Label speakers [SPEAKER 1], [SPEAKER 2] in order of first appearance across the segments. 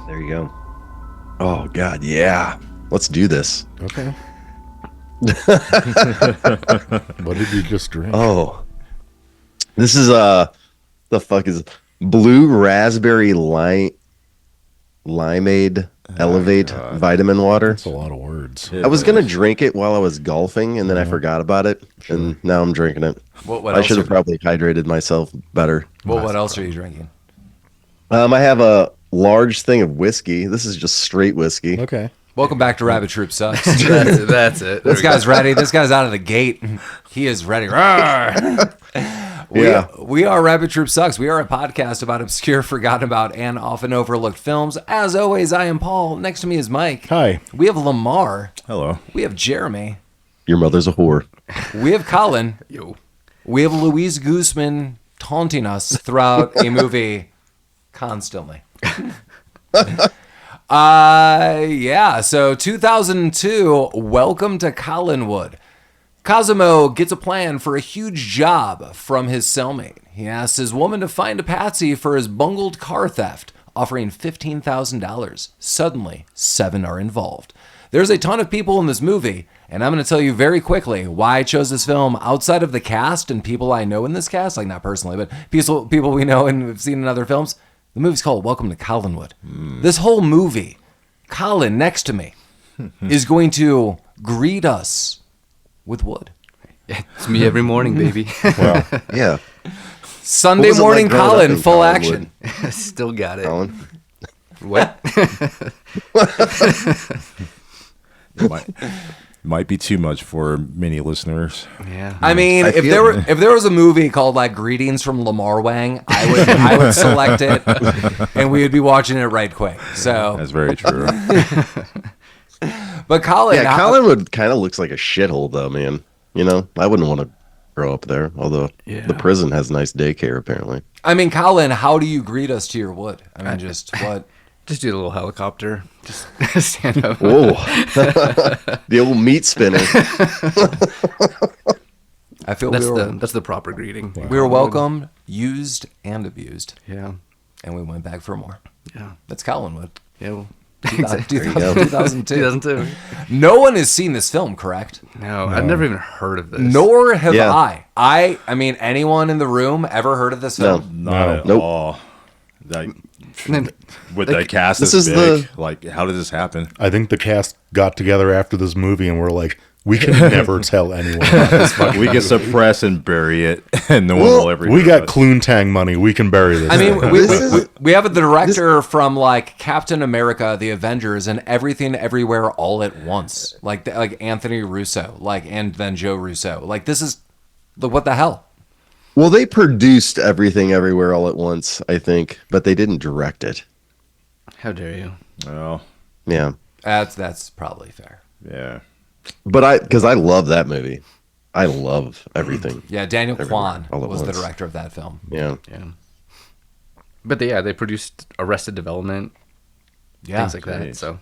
[SPEAKER 1] There you go. Oh God, yeah. Let's do this.
[SPEAKER 2] Okay. What did you just drink?
[SPEAKER 1] Oh, this is the fuck is blue raspberry limeade elevate vitamin water.
[SPEAKER 2] That's a lot of words.
[SPEAKER 1] I was gonna drink it while I was golfing, and then I forgot about it, and now I'm drinking it.
[SPEAKER 3] What
[SPEAKER 1] I should have probably hydrated myself better.
[SPEAKER 3] What else are you drinking?
[SPEAKER 1] I have a large thing of whiskey. This is just straight whiskey.
[SPEAKER 2] Okay.
[SPEAKER 3] Welcome back to Rabbit Troop Sucks.
[SPEAKER 4] That's it.
[SPEAKER 3] This guy's ready. This guy's out of the gate. He is ready. We are Rabbit Troop Sucks. We are a podcast about obscure, forgotten about, and often overlooked films. As always, I am Paul. Next to me is Mike.
[SPEAKER 2] Hi.
[SPEAKER 3] We have Lamar.
[SPEAKER 5] Hello.
[SPEAKER 3] We have Jeremy.
[SPEAKER 1] Your mother's a whore.
[SPEAKER 3] We have Collin.
[SPEAKER 4] Yo.
[SPEAKER 3] We have Luis Guzmán taunting us throughout a movie constantly. So 2002, welcome to Collinwood. Cosimo gets a plan for a huge job from his cellmate. He asks his woman to find a patsy for his bungled car theft, offering $15,000. Suddenly, 7 are involved. There's a ton of people in this movie, and I'm going to tell you very quickly why I chose this film outside of the cast and people I know in this cast, like not personally, but people we know and have seen in other films. The movie's called Welcome to Collinwood. This whole movie, Collin next to me, is going to greet us with wood.
[SPEAKER 4] It's me every morning, baby.
[SPEAKER 1] Well, yeah.
[SPEAKER 3] Sunday
[SPEAKER 1] What was it
[SPEAKER 3] morning
[SPEAKER 1] like growing up
[SPEAKER 3] Collin,
[SPEAKER 1] in
[SPEAKER 3] full
[SPEAKER 1] Collinwood?
[SPEAKER 3] action.
[SPEAKER 4] Still got it.
[SPEAKER 1] Colin?
[SPEAKER 4] What?
[SPEAKER 5] Might be too much for many listeners.
[SPEAKER 4] Yeah.
[SPEAKER 3] I mean, if there was a movie called like Greetings from Lamar Wang, I would select it, and we would be watching it right quick. So
[SPEAKER 5] That's very true.
[SPEAKER 3] But Collin,
[SPEAKER 1] Yeah, Collinwood kind of looks like a shithole, though, man. You know, I wouldn't want to grow up there. Although the prison has nice daycare, apparently.
[SPEAKER 3] I mean, Collin, how do you greet us to your wood? I mean, just what?
[SPEAKER 4] Just do the little helicopter. Just stand up.
[SPEAKER 1] Whoa. The old meat spinner.
[SPEAKER 3] I feel
[SPEAKER 4] That's the proper greeting.
[SPEAKER 3] we were welcomed, used, and abused,
[SPEAKER 4] Yeah.
[SPEAKER 3] and we went back for more.
[SPEAKER 4] Yeah.
[SPEAKER 3] That's Collinwood.
[SPEAKER 4] Yeah. Well,
[SPEAKER 3] 2002.
[SPEAKER 4] 2002.
[SPEAKER 3] No one has seen this film, correct?
[SPEAKER 4] No, I've never even heard of this.
[SPEAKER 3] Nor have
[SPEAKER 1] Yeah.
[SPEAKER 3] I mean, anyone in the room ever heard of this film?
[SPEAKER 5] Not at
[SPEAKER 1] Nope.
[SPEAKER 5] all. Like,
[SPEAKER 4] And then,
[SPEAKER 5] with the cast
[SPEAKER 1] this
[SPEAKER 5] this
[SPEAKER 1] is
[SPEAKER 5] big, like, how did this happen?
[SPEAKER 2] I think the cast got together after this movie and were like, we can never tell anyone about this fucking
[SPEAKER 5] We can
[SPEAKER 2] movie.
[SPEAKER 5] suppress and bury it, and no one will ever.
[SPEAKER 2] We
[SPEAKER 5] hear
[SPEAKER 2] got
[SPEAKER 5] us.
[SPEAKER 2] Cloontang money. We can bury this.
[SPEAKER 3] I mean,
[SPEAKER 2] thing.
[SPEAKER 3] we have a director from like Captain America, The Avengers, and Everything Everywhere All at Once, like Anthony Russo, and then Joe Russo. Like this is what the hell?
[SPEAKER 1] Well, they produced Everything Everywhere All at Once, I think, but they didn't direct it.
[SPEAKER 4] how dare you?
[SPEAKER 5] Well,
[SPEAKER 1] Yeah.
[SPEAKER 3] That's probably fair.
[SPEAKER 5] yeah.
[SPEAKER 1] But because I love that movie. I love everything.
[SPEAKER 3] Yeah, Daniel Kwan
[SPEAKER 1] All at
[SPEAKER 3] was the
[SPEAKER 1] Once.
[SPEAKER 3] director of that film.
[SPEAKER 1] Yeah.
[SPEAKER 4] Yeah. But they produced Arrested Development,
[SPEAKER 3] Yeah,
[SPEAKER 4] things like that.
[SPEAKER 5] great.
[SPEAKER 4] So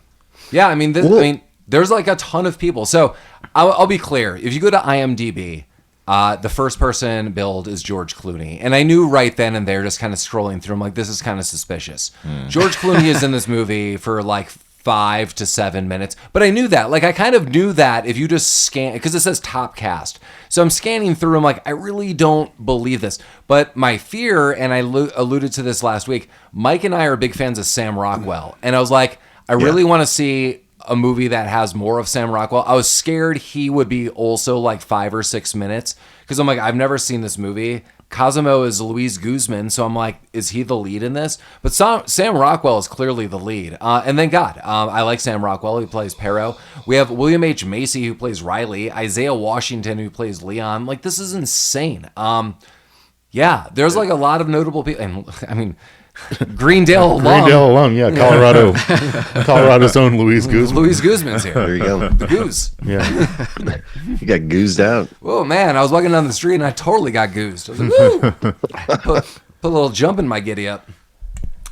[SPEAKER 3] yeah. I mean,
[SPEAKER 1] Well-
[SPEAKER 3] there's like a ton of people. So I'll be clear. If you go to IMDb, the first person billed is George Clooney. And I knew right then and there, just kind of scrolling through, I'm like, this is kind of suspicious. George Clooney is in this movie for like 5 to 7 minutes. But I knew that. Like, I kind of knew that if you just scan, because it says top cast. So I'm scanning through, I'm like, I really don't believe this. But my fear, and I alluded to this last week, Mike and I are big fans of Sam Rockwell. And I was like, I really want to see a movie that has more of Sam Rockwell. I was scared he would be also like 5 or 6 minutes because I'm like, I've never seen this movie. Cosimo is Luis Guzmán, so I'm like, is he the lead in this? But Sam Rockwell is clearly the lead. And thank God. I like Sam Rockwell, who plays Pero. We have William H. Macy, who plays Riley. Isaiah Washington, who plays Leon. Like, this is insane. Yeah, there's like a lot of notable people. And I mean, Greendale alum.
[SPEAKER 2] Greendale alum, yeah, Colorado. Colorado's own Luis Guzmán.
[SPEAKER 3] Luis Guzman's here.
[SPEAKER 1] There you go.
[SPEAKER 3] The goose.
[SPEAKER 2] Yeah.
[SPEAKER 1] You got goozed out.
[SPEAKER 3] Oh man, I was walking down the street and I totally got goosed. I was like, woo! put a little jump in my giddy up.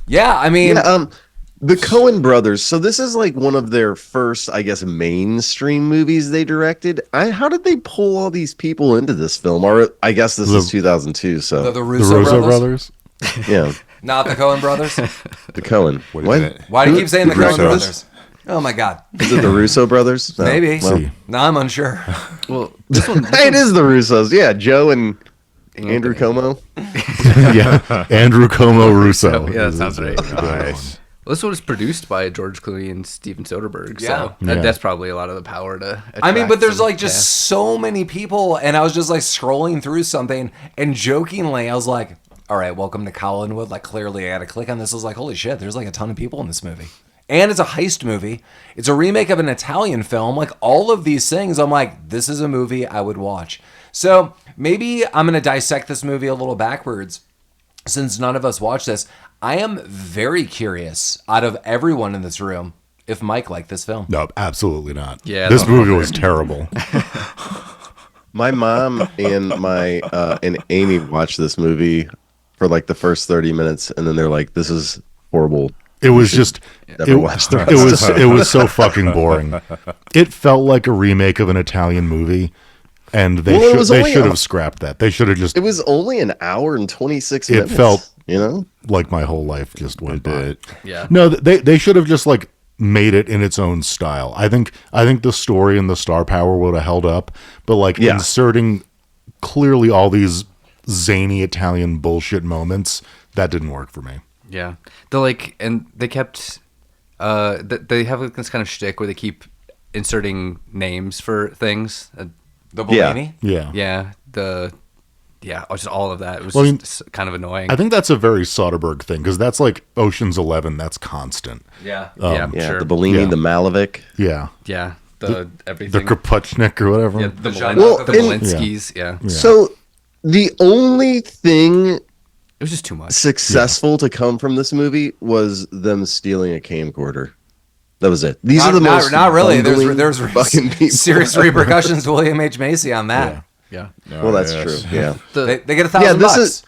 [SPEAKER 3] Yeah, I mean,
[SPEAKER 1] The Coen brothers. So this is like one of their first, I guess, mainstream movies they directed. How did they pull all these people into this film? Or I guess this is 2002. So
[SPEAKER 3] the
[SPEAKER 2] The
[SPEAKER 3] Russo,
[SPEAKER 2] Russo
[SPEAKER 3] brothers.
[SPEAKER 2] brothers.
[SPEAKER 1] yeah.
[SPEAKER 3] Not the Coen brothers?
[SPEAKER 1] The Coen.
[SPEAKER 5] Wait a
[SPEAKER 1] What?
[SPEAKER 5] minute.
[SPEAKER 3] Why do you keep saying the Coen
[SPEAKER 5] Russos?
[SPEAKER 3] brothers? Oh my God.
[SPEAKER 1] Is it the Russo brothers? No.
[SPEAKER 3] Maybe.
[SPEAKER 1] Well,
[SPEAKER 3] No, I'm unsure.
[SPEAKER 4] Well, this one.
[SPEAKER 1] it is the Russos. Yeah, Joe and Andrew Como.
[SPEAKER 2] Yeah, Andrew Como Russo.
[SPEAKER 4] Yeah, that sounds right.
[SPEAKER 5] Nice.
[SPEAKER 4] Well, this one was produced by George Clooney and Steven Soderbergh, so
[SPEAKER 2] Yeah.
[SPEAKER 4] that's probably a lot of the power to.
[SPEAKER 3] I mean, but
[SPEAKER 4] attract
[SPEAKER 3] there's
[SPEAKER 4] some
[SPEAKER 3] like just
[SPEAKER 4] cast.
[SPEAKER 3] so many people, and I was just like scrolling through something, and jokingly, I was like, all right, welcome to Collinwood. Like, clearly, I had to click on this. I was like, holy shit, there's like a ton of people in this movie. And it's a heist movie. It's a remake of an Italian film. Like, all of these things, I'm like, this is a movie I would watch. So maybe I'm going to dissect this movie a little backwards. Since none of us watched this, I am very curious, out of everyone in this room, if Mike liked this film.
[SPEAKER 2] No, absolutely not.
[SPEAKER 4] Yeah,
[SPEAKER 2] this
[SPEAKER 4] no.
[SPEAKER 2] movie was terrible.
[SPEAKER 1] My mom and and Amy watched this movie for like the first 30 minutes, and then they're like, "This is horrible."
[SPEAKER 2] It was just
[SPEAKER 1] Never watched the rest.
[SPEAKER 2] it was so fucking boring. It felt like a remake of an Italian movie, and they
[SPEAKER 1] Well, it was only
[SPEAKER 2] should
[SPEAKER 1] a-
[SPEAKER 2] have scrapped that. They should have just
[SPEAKER 1] It was only an hour and 26
[SPEAKER 2] It
[SPEAKER 1] minutes.
[SPEAKER 2] felt-
[SPEAKER 1] you know,
[SPEAKER 2] like my whole life just went by.
[SPEAKER 4] Yeah.
[SPEAKER 2] No, they should have just like made it in its own style. I think the story and the star power would have held up, but like
[SPEAKER 1] Yeah.
[SPEAKER 2] inserting clearly all these zany Italian bullshit moments, that didn't work for me.
[SPEAKER 4] Yeah, and they kept, they have like this kind of shtick where they keep inserting names for things.
[SPEAKER 3] The
[SPEAKER 1] Yeah.
[SPEAKER 3] Bellini?
[SPEAKER 2] Yeah.
[SPEAKER 4] Just all of that. It was
[SPEAKER 2] Well, I mean,
[SPEAKER 4] just kind of annoying.
[SPEAKER 2] I think that's a very Soderbergh thing because that's like Ocean's 11. That's constant.
[SPEAKER 3] Yeah.
[SPEAKER 4] yeah,
[SPEAKER 1] yeah,
[SPEAKER 4] sure.
[SPEAKER 1] the Bellini,
[SPEAKER 2] Yeah.
[SPEAKER 1] the Malevich.
[SPEAKER 2] Yeah.
[SPEAKER 4] yeah,
[SPEAKER 2] The
[SPEAKER 4] everything.
[SPEAKER 2] Kapuchnik or whatever.
[SPEAKER 4] yeah, the
[SPEAKER 3] Well,
[SPEAKER 4] Mullinskis. Yeah.
[SPEAKER 1] So the only thing
[SPEAKER 4] It was just too much.
[SPEAKER 1] successful to come from this movie was them stealing a camcorder. That was it. These are the most
[SPEAKER 3] not really.
[SPEAKER 1] bungling
[SPEAKER 3] There's
[SPEAKER 1] fucking people.
[SPEAKER 3] serious repercussions to William H. Macy on that.
[SPEAKER 4] Yeah.
[SPEAKER 1] Well, that's true. Yeah.
[SPEAKER 3] They get
[SPEAKER 1] Yeah,
[SPEAKER 3] $1,000.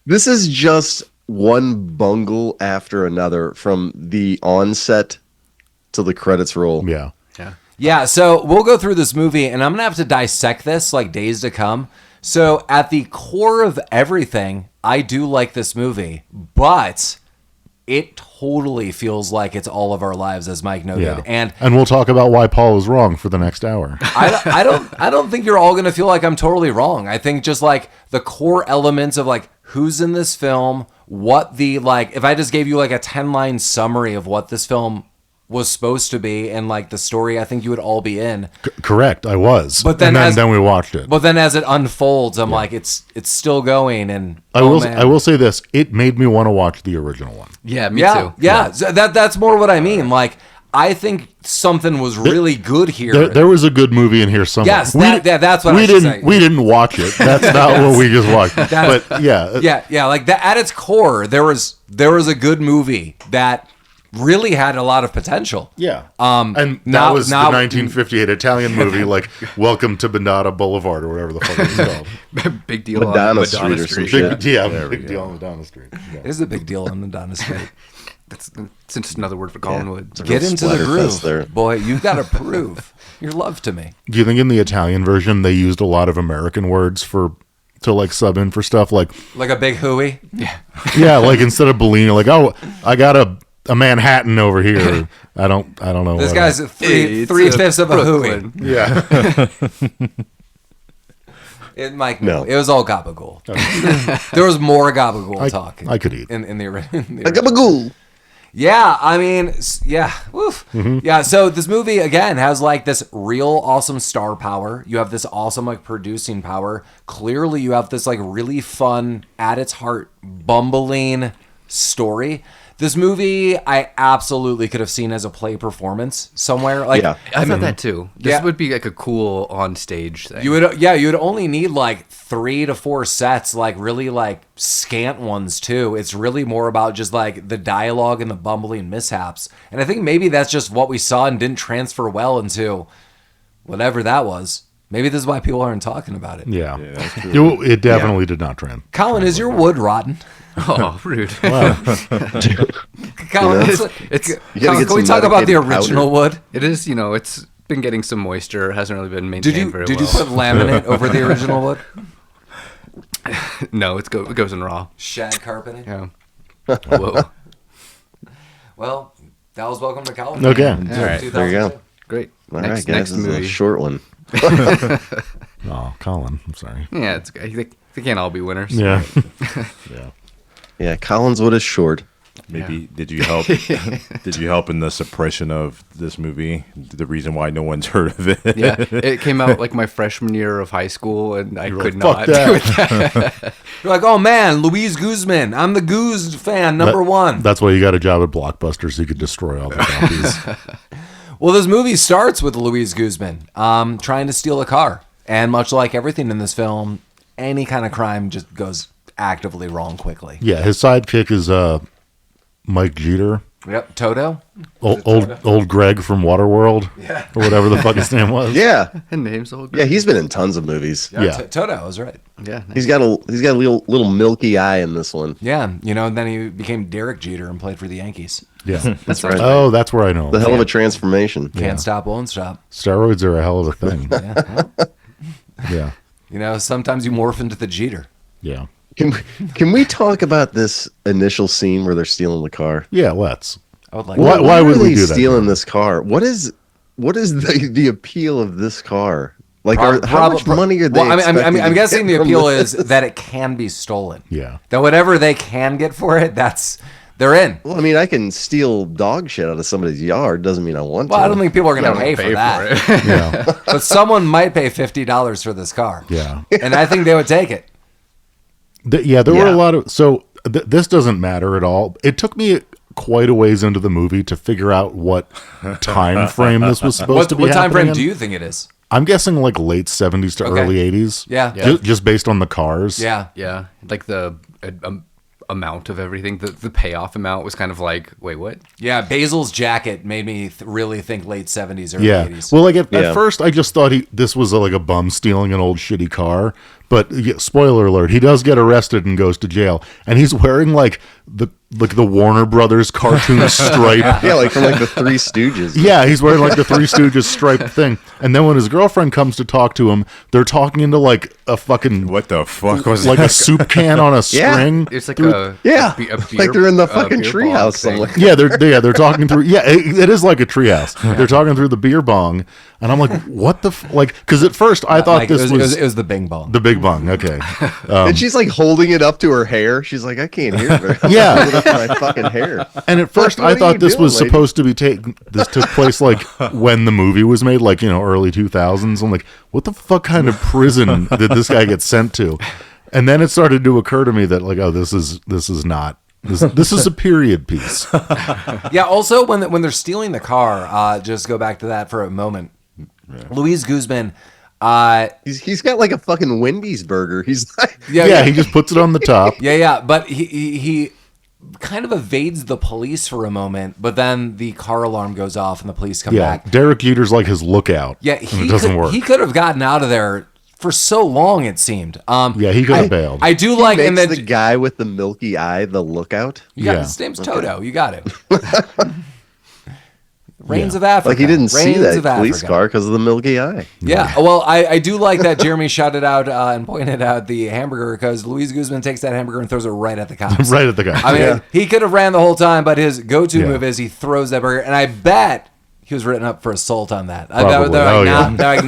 [SPEAKER 1] this is just one bungle after another from the onset to the credits roll.
[SPEAKER 2] Yeah.
[SPEAKER 3] Yeah, so we'll go through this movie, and I'm going to have to dissect this like days to come. So at the core of everything, I do like this movie, but it totally feels like it's all of our lives, as Mike noted.
[SPEAKER 2] Yeah.
[SPEAKER 3] And
[SPEAKER 2] we'll talk about why Paul was wrong for the next hour.
[SPEAKER 3] I don't think you're all going to feel like I'm totally wrong. I think just like the core elements of like who's in this film, what the like, if I just gave you like a 10-line summary of what this film was supposed to be and like the story, I think you would all be in.
[SPEAKER 2] Correct, I was.
[SPEAKER 3] But then
[SPEAKER 2] and then we watched it.
[SPEAKER 3] But then as it unfolds, I'm like, it's still going. And
[SPEAKER 2] I will say this: it made me want to watch the original one.
[SPEAKER 4] Yeah, me
[SPEAKER 3] yeah,
[SPEAKER 4] too.
[SPEAKER 3] yeah. So that's more what I mean. Like, I think something was really good here.
[SPEAKER 2] There was a good movie in here somewhere.
[SPEAKER 3] Yes, that's what I should say.
[SPEAKER 2] We didn't watch it. That's not what we just watched. But yeah,
[SPEAKER 3] yeah. Like that at its core, there was a good movie that really had a lot of potential.
[SPEAKER 2] Yeah.
[SPEAKER 3] Um,
[SPEAKER 2] and
[SPEAKER 3] now-
[SPEAKER 2] that was
[SPEAKER 3] now-
[SPEAKER 2] the 1958 Italian movie, like Welcome to Bandata Boulevard or whatever the fuck it was called.
[SPEAKER 4] Big deal
[SPEAKER 1] Madonna
[SPEAKER 4] on
[SPEAKER 1] Street
[SPEAKER 4] Madonna
[SPEAKER 1] or some
[SPEAKER 4] Street.
[SPEAKER 1] shit.
[SPEAKER 2] Big deal on Madonna Street. Yeah.
[SPEAKER 3] It is a big deal on the Donna Street.
[SPEAKER 4] That's just another word for Collinwood.
[SPEAKER 3] Get
[SPEAKER 1] real
[SPEAKER 3] into the
[SPEAKER 1] splatterfest
[SPEAKER 3] groove,
[SPEAKER 1] there.
[SPEAKER 3] boy. You've got to prove your love to me.
[SPEAKER 2] Do you think in the Italian version they used a lot of American words to like sub in for stuff like
[SPEAKER 3] Like a big hooey.
[SPEAKER 2] yeah, like instead of Bellini, like I got a Manhattan over here. I don't know.
[SPEAKER 3] This
[SPEAKER 2] what
[SPEAKER 3] guy's
[SPEAKER 4] It's
[SPEAKER 3] three-fifths of a
[SPEAKER 4] Brooklyn.
[SPEAKER 3] hooey.
[SPEAKER 2] yeah.
[SPEAKER 3] Mike,
[SPEAKER 1] No.
[SPEAKER 3] it was all gabagool. There was more gabagool talk.
[SPEAKER 2] I could eat.
[SPEAKER 3] in the original.
[SPEAKER 1] A gabagool.
[SPEAKER 3] Yeah, I mean, yeah, woof.
[SPEAKER 2] Mm-hmm.
[SPEAKER 3] Yeah. So this movie again has like this real awesome star power. You have this awesome like producing power. Clearly, you have this like really fun, at its heart, bumbling story. This movie, I absolutely could have seen as a play performance somewhere. Like,
[SPEAKER 1] Yeah.
[SPEAKER 4] I thought that too. This
[SPEAKER 3] Yeah.
[SPEAKER 4] would be like a cool on stage thing.
[SPEAKER 3] you would only need like 3 to 4 sets, like really like scant ones too. It's really more about just like the dialogue and the bumbling mishaps. And I think maybe that's just what we saw and didn't transfer well into whatever that was. Maybe this is why people aren't talking about it.
[SPEAKER 2] Yeah. It definitely did not trend.
[SPEAKER 3] Colin, is your wood rotten?
[SPEAKER 4] Oh, rude.
[SPEAKER 3] Colin,
[SPEAKER 4] It's
[SPEAKER 1] You gotta get
[SPEAKER 3] can we
[SPEAKER 1] some
[SPEAKER 3] talk about the
[SPEAKER 1] medicated
[SPEAKER 3] original
[SPEAKER 1] powder.
[SPEAKER 3] wood?
[SPEAKER 4] It is, it's been getting some moisture. Hasn't really been maintained very
[SPEAKER 3] Did
[SPEAKER 4] well.
[SPEAKER 3] you put laminate over the original wood?
[SPEAKER 4] No, it goes in raw.
[SPEAKER 3] Shag carpeting?
[SPEAKER 4] Yeah. Whoa.
[SPEAKER 3] Well, that was Welcome to College.
[SPEAKER 2] Okay.
[SPEAKER 4] All right.
[SPEAKER 1] There you go.
[SPEAKER 4] Great.
[SPEAKER 1] All
[SPEAKER 4] next
[SPEAKER 1] right, guys,
[SPEAKER 4] next
[SPEAKER 1] this is
[SPEAKER 4] movie.
[SPEAKER 1] a short one.
[SPEAKER 2] Oh, Colin. I'm sorry.
[SPEAKER 4] Yeah, it's they can't all be winners.
[SPEAKER 2] Yeah. Yeah.
[SPEAKER 1] Yeah, Collins Wood is short.
[SPEAKER 5] Maybe did you help? Did you help in the suppression of this movie? The reason why no one's heard of it.
[SPEAKER 4] Yeah, it came out like my freshman year of high school, and I could
[SPEAKER 2] like, "Fuck
[SPEAKER 4] not do it.
[SPEAKER 3] You're like, oh man, Luis Guzman. I'm the Guz fan, number one.
[SPEAKER 2] That's why you got a job at Blockbuster, so you could destroy all the copies.
[SPEAKER 3] Well, this movie starts with Luis Guzman trying to steal a car. And much like everything in this film, any kind of crime just goes actively wrong quickly.
[SPEAKER 2] Yeah, his sidekick is Mike Jeter.
[SPEAKER 3] Yep, Toto.
[SPEAKER 2] Old Greg from Waterworld.
[SPEAKER 3] Yeah.
[SPEAKER 2] Or whatever the fuck his name was.
[SPEAKER 1] Yeah,
[SPEAKER 4] And names all
[SPEAKER 1] yeah, he's been in tons of movies.
[SPEAKER 2] Yeah.
[SPEAKER 3] Toto, I was right.
[SPEAKER 4] Yeah,
[SPEAKER 1] He's got a little milky eye in this one.
[SPEAKER 3] Yeah, and then he became Derek Jeter and played for the Yankees.
[SPEAKER 2] Yeah.
[SPEAKER 1] That's right.
[SPEAKER 2] Oh, that's where I know.
[SPEAKER 1] The hell of a transformation.
[SPEAKER 3] Can't stop, won't stop.
[SPEAKER 2] Steroids are a hell of a thing.
[SPEAKER 3] Yeah.
[SPEAKER 2] Yeah.
[SPEAKER 3] Sometimes you morph into the Jeter.
[SPEAKER 2] Yeah.
[SPEAKER 1] Can we talk about this initial scene where they're stealing the car?
[SPEAKER 2] Yeah, let's.
[SPEAKER 3] I would like
[SPEAKER 2] Why
[SPEAKER 1] are
[SPEAKER 2] would we
[SPEAKER 1] they
[SPEAKER 2] do that?
[SPEAKER 1] stealing this car? What is the appeal of this car? Like, how much money are they?
[SPEAKER 3] Well, I'm
[SPEAKER 1] expecting to
[SPEAKER 3] guessing the
[SPEAKER 1] get from
[SPEAKER 3] appeal
[SPEAKER 1] this?
[SPEAKER 3] is that it can be stolen.
[SPEAKER 2] Yeah.
[SPEAKER 3] That whatever they can get for it, they're in.
[SPEAKER 1] Well, I mean, I can steal dog shit out of somebody's yard. Doesn't mean I want
[SPEAKER 3] Well,
[SPEAKER 1] to.
[SPEAKER 3] I don't think people are going to
[SPEAKER 4] Pay
[SPEAKER 3] pay for that.
[SPEAKER 2] Yeah.
[SPEAKER 3] But someone might pay $50 for this car.
[SPEAKER 2] Yeah.
[SPEAKER 3] And I think they would take it.
[SPEAKER 2] There were
[SPEAKER 1] Yeah.
[SPEAKER 2] a lot of. So this doesn't matter at all. It took me quite a ways into the movie to figure out what time frame this was supposed to be.
[SPEAKER 3] What time frame
[SPEAKER 2] happening
[SPEAKER 3] do
[SPEAKER 2] in.
[SPEAKER 3] you think it is?
[SPEAKER 2] I'm guessing like late 70s to
[SPEAKER 3] Okay.
[SPEAKER 2] early 80s.
[SPEAKER 3] Yeah.
[SPEAKER 2] Just based on the cars.
[SPEAKER 3] Yeah.
[SPEAKER 4] yeah. Like the amount of everything, the payoff amount was kind of like, wait, what?
[SPEAKER 3] Yeah, Basil's jacket made me really think late 70s, early
[SPEAKER 2] Yeah.
[SPEAKER 3] 80s.
[SPEAKER 2] Well, like at
[SPEAKER 1] Yeah.
[SPEAKER 2] first, I just thought this was like a bum stealing an old shitty car. But spoiler alert, he does get arrested and goes to jail, and he's wearing like the Warner Brothers cartoon stripe.
[SPEAKER 1] Yeah, like from like the Three Stooges.
[SPEAKER 2] Yeah, he's wearing like the Three Stooges striped thing. And then when his girlfriend comes to talk to him, they're talking into like a fucking
[SPEAKER 5] What the fuck was
[SPEAKER 2] like
[SPEAKER 5] that?
[SPEAKER 2] a soup can on a
[SPEAKER 1] Yeah.
[SPEAKER 2] string.
[SPEAKER 4] It's like
[SPEAKER 1] Yeah,
[SPEAKER 4] a beer,
[SPEAKER 1] like they're in the fucking
[SPEAKER 4] beer
[SPEAKER 1] treehouse
[SPEAKER 4] bong thing.
[SPEAKER 1] somewhere.
[SPEAKER 2] Yeah, they're talking through. Yeah, it is like a treehouse. They're talking through the beer bong, and I'm like, what the like? Because at first I thought
[SPEAKER 3] Like,
[SPEAKER 2] this
[SPEAKER 3] it was the Bing Bong.
[SPEAKER 2] the big bong. Okay,
[SPEAKER 1] And she's like holding it up to her hair. She's like, I can't hear it.
[SPEAKER 2] Yeah.
[SPEAKER 1] Hold it up to my fucking hair.
[SPEAKER 2] and at first
[SPEAKER 1] What
[SPEAKER 2] I
[SPEAKER 1] are
[SPEAKER 2] thought
[SPEAKER 1] you
[SPEAKER 2] this
[SPEAKER 1] doing,
[SPEAKER 2] was
[SPEAKER 1] lady?
[SPEAKER 2] supposed to be this took place like when the movie was made, like early 2000s. I'm like, what the fuck kind of prison did this guy get sent to? And then it started to occur to me that like, oh, this is not. This is a period piece.
[SPEAKER 3] Yeah. Also, when they're stealing the car, just go back to that for a moment. Luis Guzman.
[SPEAKER 1] He's got like a fucking Wendy's burger. He's like,
[SPEAKER 2] Yeah, he just puts it on the top.
[SPEAKER 3] Yeah. But he kind of evades the police for a moment, but then the car alarm goes off and the police come
[SPEAKER 2] Yeah,
[SPEAKER 3] back.
[SPEAKER 2] Derek Jeter's like his lookout.
[SPEAKER 3] Yeah,
[SPEAKER 2] and it doesn't work.
[SPEAKER 3] He could have gotten out of there for so long. It seemed.
[SPEAKER 2] Yeah, he could have bailed.
[SPEAKER 3] I do like,
[SPEAKER 1] makes
[SPEAKER 3] and then
[SPEAKER 1] the guy with the milky eye the lookout.
[SPEAKER 3] you got
[SPEAKER 2] Yeah.
[SPEAKER 3] his name's Toto. You got it. Reigns of Africa.
[SPEAKER 1] Like he didn't see
[SPEAKER 3] Reigns
[SPEAKER 1] that
[SPEAKER 3] of
[SPEAKER 1] police
[SPEAKER 3] Africa.
[SPEAKER 1] car because of the milky eye.
[SPEAKER 3] Yeah, well, I do like that Jeremy shouted out and pointed out the hamburger because Luis Guzman takes that hamburger and throws it right at the cops.
[SPEAKER 2] Right at the guy.
[SPEAKER 3] I mean,
[SPEAKER 1] Yeah.
[SPEAKER 3] he could have ran the whole time, but his go-to
[SPEAKER 2] Yeah.
[SPEAKER 3] move is he throws that burger, and I bet he was written up for assault on that. I bet
[SPEAKER 2] Probably.
[SPEAKER 3] they're
[SPEAKER 2] Oh,
[SPEAKER 3] like,
[SPEAKER 2] yeah.
[SPEAKER 3] they're like,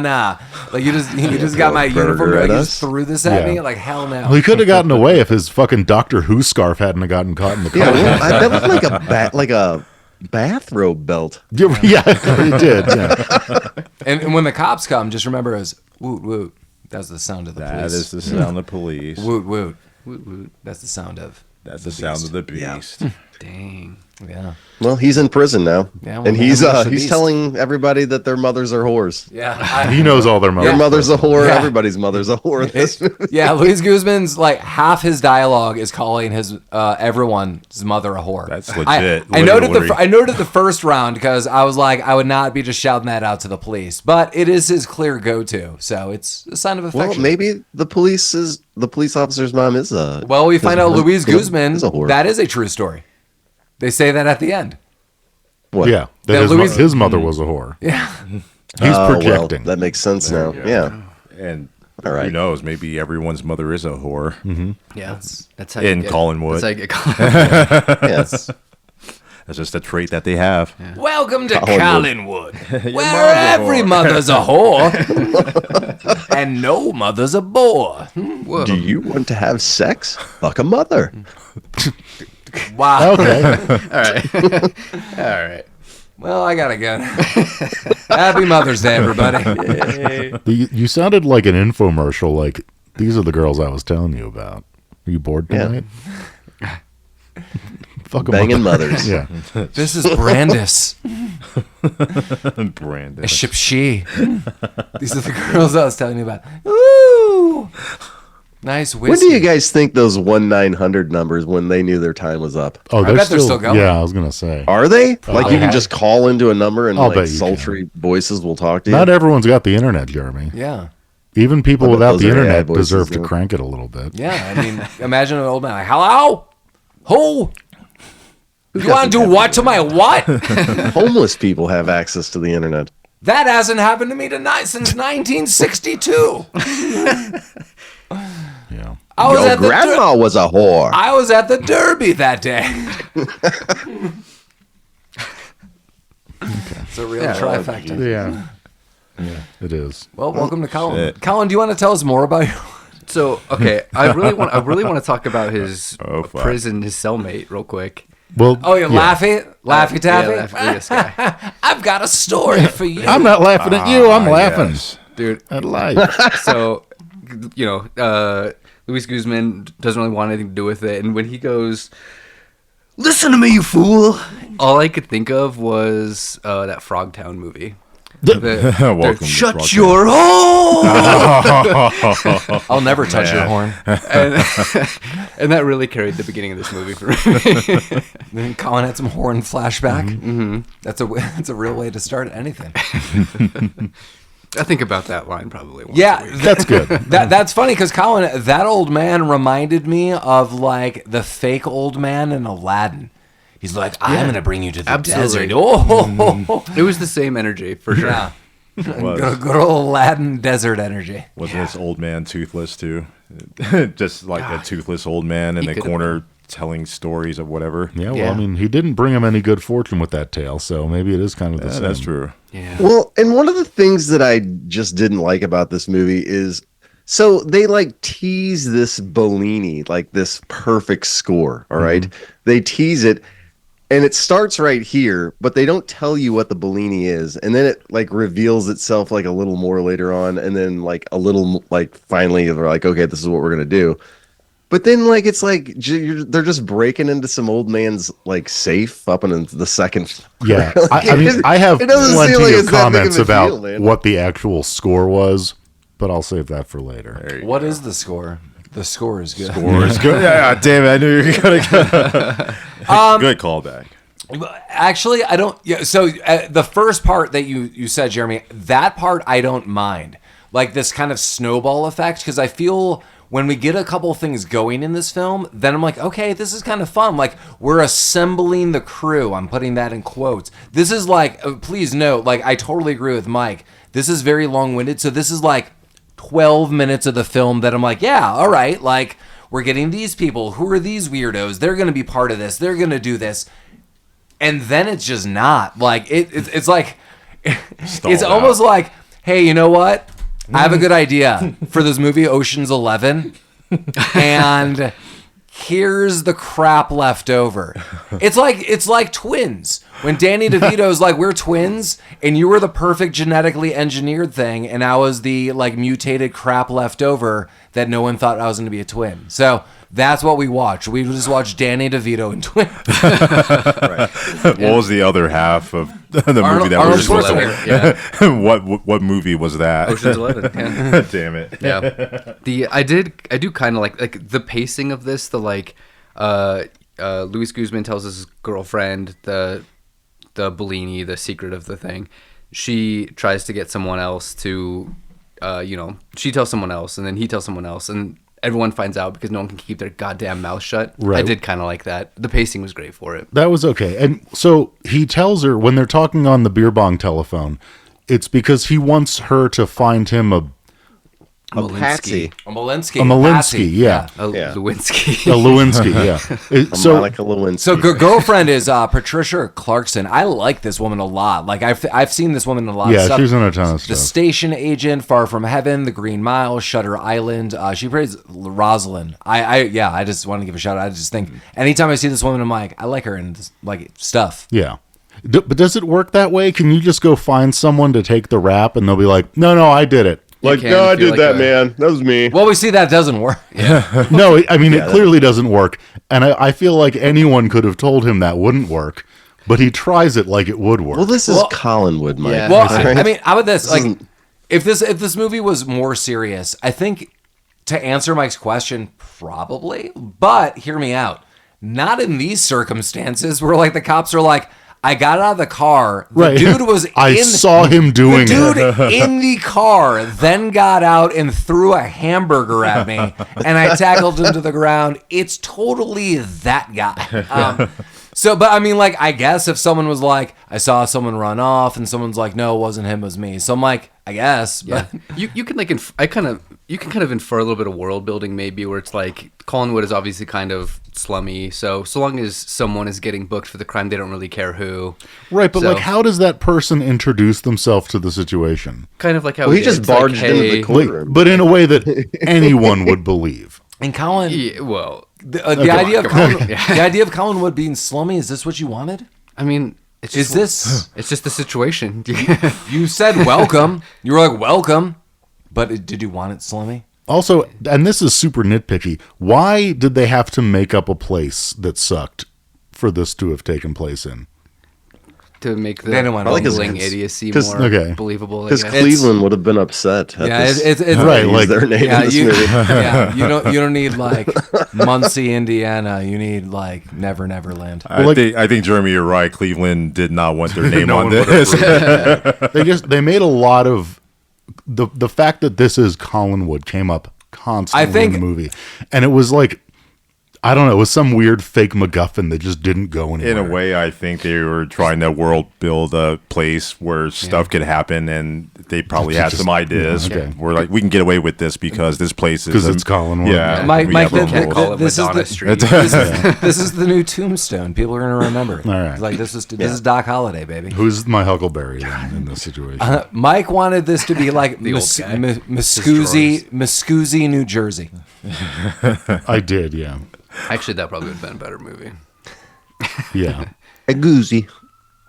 [SPEAKER 3] nah. Like you just got my
[SPEAKER 1] throw a
[SPEAKER 3] uniform,
[SPEAKER 1] burger
[SPEAKER 3] like,
[SPEAKER 1] at
[SPEAKER 3] you
[SPEAKER 1] us?
[SPEAKER 3] just threw this at
[SPEAKER 2] Yeah.
[SPEAKER 3] me. Like hell no.
[SPEAKER 2] Well, he could have gotten away if his fucking Doctor Who scarf hadn't have gotten caught in the car.
[SPEAKER 1] Yeah, well, that looked like a bathrobe belt.
[SPEAKER 2] Yeah, it did. Yeah.
[SPEAKER 3] And when the cops come, just remember it was woot woot. That's the sound of the
[SPEAKER 5] That
[SPEAKER 3] police.
[SPEAKER 5] is the sound of police.
[SPEAKER 3] Woot woot. Woot woot. That's the sound of.
[SPEAKER 5] That's the sound of the beast.
[SPEAKER 4] Dang.
[SPEAKER 3] Yeah.
[SPEAKER 1] Well, he's in prison now,
[SPEAKER 3] Yeah, well,
[SPEAKER 1] and he's
[SPEAKER 3] man, the
[SPEAKER 1] he's
[SPEAKER 3] beast.
[SPEAKER 1] telling everybody that their mothers are whores.
[SPEAKER 3] Yeah.
[SPEAKER 2] He knows all their
[SPEAKER 1] Their
[SPEAKER 2] mothers.
[SPEAKER 1] mother's a whore.
[SPEAKER 3] Yeah.
[SPEAKER 1] Everybody's mother's a whore. in this movie.
[SPEAKER 3] Yeah, Luis Guzman's like half his dialogue is calling his everyone's mother a whore.
[SPEAKER 5] That's legit,
[SPEAKER 3] I noted
[SPEAKER 5] literally.
[SPEAKER 3] I noted the first round because I was like, I would not be just shouting that out to the police, but it is his clear go-to, so it's a sign of affection.
[SPEAKER 1] Well, maybe the police officer's mom is a.
[SPEAKER 3] Well, we find out Luis
[SPEAKER 1] is
[SPEAKER 3] Guzman.
[SPEAKER 1] a whore.
[SPEAKER 3] That is a true story. They say that at the end.
[SPEAKER 1] What?
[SPEAKER 2] Yeah,
[SPEAKER 3] That
[SPEAKER 2] that
[SPEAKER 3] Louis-
[SPEAKER 2] his mother was a whore.
[SPEAKER 3] Yeah.
[SPEAKER 2] He's
[SPEAKER 1] Oh,
[SPEAKER 2] projecting.
[SPEAKER 1] well, that makes sense now. Yeah.
[SPEAKER 5] And
[SPEAKER 1] All right.
[SPEAKER 5] Who knows? Maybe everyone's mother is a whore.
[SPEAKER 4] Yeah, that's how
[SPEAKER 5] In
[SPEAKER 4] you get,
[SPEAKER 5] Collinwood.
[SPEAKER 4] That's how you get Collinwood.
[SPEAKER 1] Yes.
[SPEAKER 5] That's just a trait that they have.
[SPEAKER 3] Welcome to
[SPEAKER 1] Collinwood.
[SPEAKER 3] Collinwood, where every mother's a whore and no mother's a bore.
[SPEAKER 4] Whoa.
[SPEAKER 1] Do you want to have sex? Fuck a mother.
[SPEAKER 3] Wow.
[SPEAKER 2] Okay.
[SPEAKER 4] All right. All right.
[SPEAKER 3] Well, I gotta go. Happy Mother's Day, everybody.
[SPEAKER 2] You sounded like an infomercial. Like, these are the girls I was telling you about. Are you bored tonight? Fuck 'em
[SPEAKER 1] Banging
[SPEAKER 2] up.
[SPEAKER 1] mothers.
[SPEAKER 2] Yeah.
[SPEAKER 3] This is Brandis.
[SPEAKER 5] Brandon.
[SPEAKER 3] Shipshe. These are the girls I was telling you about. Ooh. Nice whiskey.
[SPEAKER 1] When do you guys think those 1-900 numbers, when they knew their time was up?
[SPEAKER 2] Oh,
[SPEAKER 3] I bet they're still going.
[SPEAKER 2] Yeah, I was gonna say.
[SPEAKER 1] Are they? Like you
[SPEAKER 3] Okay.
[SPEAKER 1] can just call into a number and
[SPEAKER 2] I'll
[SPEAKER 1] like
[SPEAKER 2] bet you
[SPEAKER 1] sultry voices will talk to you?
[SPEAKER 2] Not everyone's got the internet, Jeremy.
[SPEAKER 3] Yeah.
[SPEAKER 2] Even people
[SPEAKER 1] I bet
[SPEAKER 2] without
[SPEAKER 1] those
[SPEAKER 2] the
[SPEAKER 1] are AI
[SPEAKER 2] internet
[SPEAKER 1] voices,
[SPEAKER 2] deserve to
[SPEAKER 1] though.
[SPEAKER 2] crank it a little bit.
[SPEAKER 3] Yeah. I mean, imagine an old man like, hello? Who? You
[SPEAKER 1] got
[SPEAKER 3] want to
[SPEAKER 1] the
[SPEAKER 3] do what to my what?
[SPEAKER 1] Homeless people have access to the internet.
[SPEAKER 3] That hasn't happened to me since 1962.
[SPEAKER 2] Yeah.
[SPEAKER 3] I was
[SPEAKER 1] Your
[SPEAKER 3] at the
[SPEAKER 1] grandma was a whore.
[SPEAKER 3] I was at the Derby that day. It's a real trifecta.
[SPEAKER 2] Yeah. Yeah, it is.
[SPEAKER 3] Well, welcome to Colin.
[SPEAKER 5] Shit.
[SPEAKER 3] Colin, do you want to tell us more about your...
[SPEAKER 4] So okay, I really want to talk about his
[SPEAKER 5] Oh, fuck.
[SPEAKER 4] prison, his cellmate, real quick.
[SPEAKER 2] Well,
[SPEAKER 3] Oh, you're Laffy Taffy?
[SPEAKER 4] Yeah, Laffy, this guy,
[SPEAKER 3] I've got a story for you.
[SPEAKER 2] I'm not laughing at you. I'm laughing
[SPEAKER 5] Yes.
[SPEAKER 4] dude.
[SPEAKER 2] at life.
[SPEAKER 4] So, you know, Luis Guzmán doesn't really want anything to do with it, and when he goes, "Listen to me, you fool," all I could think of was that Frogtown movie.
[SPEAKER 5] Welcome to
[SPEAKER 4] Shut
[SPEAKER 5] Frogtown.
[SPEAKER 4] your hole!
[SPEAKER 3] I'll never touch your horn.
[SPEAKER 4] And that really carried the beginning of this movie for me.
[SPEAKER 3] Then Colin had some horn flashback. Mm-hmm. That's a real way to start anything.
[SPEAKER 4] I think about that line probably once
[SPEAKER 3] Yeah,
[SPEAKER 4] a week.
[SPEAKER 2] That's good.
[SPEAKER 3] That's funny because Colin, that old man reminded me of like the fake old man in Aladdin. He's like, I'm gonna bring you to the
[SPEAKER 4] absolutely.
[SPEAKER 3] desert. Oh,
[SPEAKER 4] It was the same energy for sure.
[SPEAKER 3] yeah.
[SPEAKER 5] Was.
[SPEAKER 3] Good old Aladdin desert energy.
[SPEAKER 5] Wasn't this old man toothless too? Just like a toothless old man in
[SPEAKER 4] He
[SPEAKER 5] the
[SPEAKER 4] could've
[SPEAKER 5] corner telling stories of whatever.
[SPEAKER 2] Yeah, well,
[SPEAKER 4] Yeah.
[SPEAKER 2] I mean, he didn't bring him any good fortune with that tale, so maybe it is kind of the same.
[SPEAKER 5] That's true.
[SPEAKER 4] Yeah.
[SPEAKER 1] Well, and one of the things that I just didn't like about this movie is, so they like tease this Bellini, like this perfect score. All right, they tease it, and it starts right here, but they don't tell you what the Bellini is, and then it like reveals itself like a little more later on, and then like a little like finally they're like, okay, this is what we're gonna do. But then, like, it's like they're just breaking into some old man's like safe up in the second floor.
[SPEAKER 2] Yeah,
[SPEAKER 1] Like,
[SPEAKER 2] I mean, I have
[SPEAKER 1] it doesn't seem
[SPEAKER 2] plenty
[SPEAKER 1] like
[SPEAKER 2] of
[SPEAKER 1] it's that big
[SPEAKER 2] comments
[SPEAKER 1] of a
[SPEAKER 2] about
[SPEAKER 1] deal, man.
[SPEAKER 2] what the actual score was, but I'll save that for later.
[SPEAKER 3] What is the score? The score is good.
[SPEAKER 5] Scores. Good. Yeah, damn it. I knew you were going to Good callback.
[SPEAKER 3] Actually, I don't. Yeah. So the first part that you said, Jeremy, that part I don't mind. Like this kind of snowball effect, because I feel when we get a couple things going in this film, then I'm like, okay, this is kind of fun. Like we're assembling the crew. I'm putting that in quotes. This is like, please note, like I totally agree with Mike. This is very long-winded. So this is like 12 minutes of the film that I'm like, yeah, all right. Like we're getting these people. Who are these weirdos? They're going to be part of this. They're going to do this. And then it's just not like it's like it's almost like, hey, you know what? I have a good idea for this movie, Ocean's 11, and here's the crap left over. It's like twins. When Danny DeVito's like, we're twins, and you were the perfect genetically engineered thing, and I was the like mutated crap left over that no one thought I was going to be a twin. So that's what we watched. We just watched Danny DeVito and twins.
[SPEAKER 5] What was the other half of the movie that
[SPEAKER 3] Arnold
[SPEAKER 5] was
[SPEAKER 3] Schwarzenegger.
[SPEAKER 4] Yeah.
[SPEAKER 5] What movie was that?
[SPEAKER 4] Ocean's 11. Yeah.
[SPEAKER 5] Damn it.
[SPEAKER 4] Yeah. I do kind of like the pacing of this. The like, Luis Guzmán tells his girlfriend the Bellini, the secret of the thing. She tries to get someone else to, she tells someone else, and then he tells someone else, and everyone finds out because no one can keep their goddamn mouth shut.
[SPEAKER 2] Right.
[SPEAKER 4] I did kind of like that. The pacing was great for it.
[SPEAKER 2] That was okay. And so he tells her when they're talking on the beer bong telephone, it's because he wants her to find him
[SPEAKER 1] Patsy.
[SPEAKER 3] A Mullinski.
[SPEAKER 2] A Mullinski,
[SPEAKER 3] Patsy.
[SPEAKER 2] yeah.
[SPEAKER 1] Yeah.
[SPEAKER 2] A
[SPEAKER 4] Lewinsky.
[SPEAKER 2] Lewinsky, yeah. So
[SPEAKER 1] Monica Lewinsky.
[SPEAKER 3] So girlfriend is Patricia Clarkson. I like this woman a lot. Like I've seen this woman in a lot of
[SPEAKER 2] yeah,
[SPEAKER 3] stuff.
[SPEAKER 2] she's in a ton of
[SPEAKER 3] The
[SPEAKER 2] stuff.
[SPEAKER 3] Station Agent, Far From Heaven, The Green Mile, Shutter Island. She plays Rosalind. I just want to give a shout out. I just think anytime I see this woman, I'm like, I like her and like stuff.
[SPEAKER 2] Yeah. But does it work that way? Can you just go find someone to take the rap and they'll be like, no, I did it.
[SPEAKER 1] like,
[SPEAKER 4] can
[SPEAKER 1] no, I
[SPEAKER 4] feel
[SPEAKER 1] did
[SPEAKER 4] like
[SPEAKER 1] that,
[SPEAKER 4] a-
[SPEAKER 1] man. That was me.
[SPEAKER 3] Well, we see that doesn't work.
[SPEAKER 2] No, I mean, it clearly doesn't work. And I feel like anyone could have told him that wouldn't work, but he tries it like it would work.
[SPEAKER 1] Well, this is Collinwood, Mike.
[SPEAKER 4] Yeah.
[SPEAKER 3] Well,
[SPEAKER 1] Right?
[SPEAKER 3] I mean, how about this? Like,
[SPEAKER 1] isn't-
[SPEAKER 3] if this movie was more serious, I think to answer Mike's question, probably. But hear me out. Not in these circumstances where like the cops are like, I got out of the car. The
[SPEAKER 2] Right.
[SPEAKER 3] dude was
[SPEAKER 2] I
[SPEAKER 3] in
[SPEAKER 2] saw him doing
[SPEAKER 3] the
[SPEAKER 2] it.
[SPEAKER 3] dude in the car, then got out and threw a hamburger at me, and I tackled him to the ground. It's totally that guy. So, but I mean, like, I guess if someone was like, I saw someone run off, and someone's like, no, it wasn't him, it was me. So I'm like, I guess, but
[SPEAKER 4] Yeah. You can like you can kind of infer a little bit of world building maybe where it's like Collinwood is obviously kind of slummy, so long as someone is getting booked for the crime, they don't really care who.
[SPEAKER 2] Right, but
[SPEAKER 4] So-
[SPEAKER 2] like, how does that person introduce themselves to the situation?
[SPEAKER 4] Kind of like how
[SPEAKER 1] Well, he
[SPEAKER 4] did.
[SPEAKER 1] just
[SPEAKER 4] It's like,
[SPEAKER 1] barged into the
[SPEAKER 4] hey-
[SPEAKER 1] courtroom.
[SPEAKER 2] But in a way that anyone would believe.
[SPEAKER 3] and Collin,
[SPEAKER 4] Yeah, well,
[SPEAKER 3] the idea of
[SPEAKER 4] come on.
[SPEAKER 3] Collin, the idea of Collinwood being slummy, is this what you wanted?
[SPEAKER 4] I mean, it's
[SPEAKER 3] Is
[SPEAKER 4] just,
[SPEAKER 3] this?
[SPEAKER 4] It's just the situation.
[SPEAKER 3] You said welcome. You were like welcome, but did you want it slummy?
[SPEAKER 2] Also, and this is super nitpicky, why did they have to make up a place that sucked for this to have taken place in?
[SPEAKER 4] To make the
[SPEAKER 3] They didn't want to-
[SPEAKER 4] bumbling
[SPEAKER 1] Because-
[SPEAKER 4] idiocy
[SPEAKER 1] 'cause-
[SPEAKER 4] more
[SPEAKER 2] Okay.
[SPEAKER 4] believable. I
[SPEAKER 1] Because
[SPEAKER 4] guess.
[SPEAKER 1] Cleveland would have been upset. At
[SPEAKER 3] Yeah,
[SPEAKER 1] this,
[SPEAKER 3] it's
[SPEAKER 2] Right,
[SPEAKER 1] use
[SPEAKER 2] like-
[SPEAKER 1] their name
[SPEAKER 3] Yeah,
[SPEAKER 1] in this
[SPEAKER 3] you,
[SPEAKER 1] movie.
[SPEAKER 3] yeah, you don't need like Muncie, Indiana. You need like Never Neverland.
[SPEAKER 2] Well, like-
[SPEAKER 5] I think Jeremy, you're right. Cleveland did not want their name
[SPEAKER 2] No
[SPEAKER 5] on
[SPEAKER 2] one would
[SPEAKER 5] this.
[SPEAKER 2] They made a lot of the fact that this is Collinwood came up constantly
[SPEAKER 3] I think-
[SPEAKER 2] in the movie, and it was like, I don't know, it was some weird fake MacGuffin that just didn't go anywhere.
[SPEAKER 5] In a way, I think they were trying to world build a place where stuff could happen, and they probably had some ideas.
[SPEAKER 2] yeah, okay.
[SPEAKER 5] We're like, we can get away with this because this place is
[SPEAKER 2] 'Cause it's Collinwood.
[SPEAKER 5] Yeah,
[SPEAKER 3] Mike,
[SPEAKER 5] we
[SPEAKER 3] Mike,
[SPEAKER 5] have
[SPEAKER 3] the-
[SPEAKER 5] rules.
[SPEAKER 4] Call it
[SPEAKER 3] this is
[SPEAKER 4] Madonna
[SPEAKER 3] the-
[SPEAKER 4] Street.
[SPEAKER 3] This is the new Tombstone. People are gonna remember.
[SPEAKER 2] All right.
[SPEAKER 3] It's like this is Doc Holliday, baby.
[SPEAKER 2] Who's my Huckleberry then in this situation?
[SPEAKER 3] Mike wanted this to be like
[SPEAKER 4] The old guy.
[SPEAKER 3] Muscoozy, New Jersey.
[SPEAKER 2] I did, yeah.
[SPEAKER 4] Actually, that probably would have been a better movie.
[SPEAKER 2] Yeah.
[SPEAKER 1] A goozy.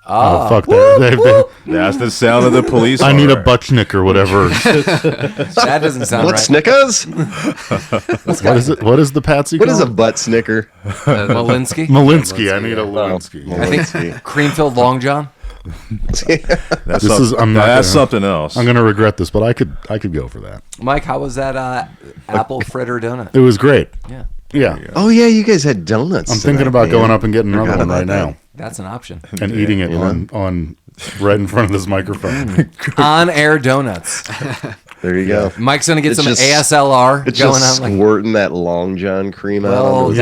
[SPEAKER 2] Oh, fuck that.
[SPEAKER 5] That's the sound of the police.
[SPEAKER 2] I need a
[SPEAKER 5] horn.
[SPEAKER 2] Butchnik or whatever.
[SPEAKER 3] That doesn't sound
[SPEAKER 1] What
[SPEAKER 3] right.
[SPEAKER 1] Snickers?
[SPEAKER 2] What is it? What is the Patsy
[SPEAKER 1] What is a
[SPEAKER 2] called?
[SPEAKER 1] butt snicker?
[SPEAKER 3] Malinsky.
[SPEAKER 2] Mullinski. I need a Lewinsky.
[SPEAKER 3] I think Creamfield Long John.
[SPEAKER 5] That's
[SPEAKER 2] This
[SPEAKER 5] some-
[SPEAKER 2] is- I'm not
[SPEAKER 5] that's
[SPEAKER 2] gonna-
[SPEAKER 5] something else.
[SPEAKER 2] I'm gonna regret this, but I could go for that.
[SPEAKER 3] Mike, how was that apple fritter donut?
[SPEAKER 2] It was great.
[SPEAKER 3] Yeah,
[SPEAKER 2] Yeah.
[SPEAKER 1] Oh yeah, you guys had donuts.
[SPEAKER 2] I'm thinking
[SPEAKER 1] tonight,
[SPEAKER 2] about
[SPEAKER 1] man.
[SPEAKER 2] going up and getting another
[SPEAKER 1] Forgot
[SPEAKER 2] one right
[SPEAKER 1] about
[SPEAKER 2] now
[SPEAKER 3] that's an option.
[SPEAKER 2] and eating it on right in front of this microphone.
[SPEAKER 3] On air donuts.
[SPEAKER 1] There you go.
[SPEAKER 3] Mike's gonna get
[SPEAKER 1] It's
[SPEAKER 3] some
[SPEAKER 1] just-
[SPEAKER 3] ASLR
[SPEAKER 1] It's
[SPEAKER 3] going
[SPEAKER 1] just
[SPEAKER 3] on. Like,
[SPEAKER 1] squirting that Long John cream out
[SPEAKER 3] well,
[SPEAKER 1] onto his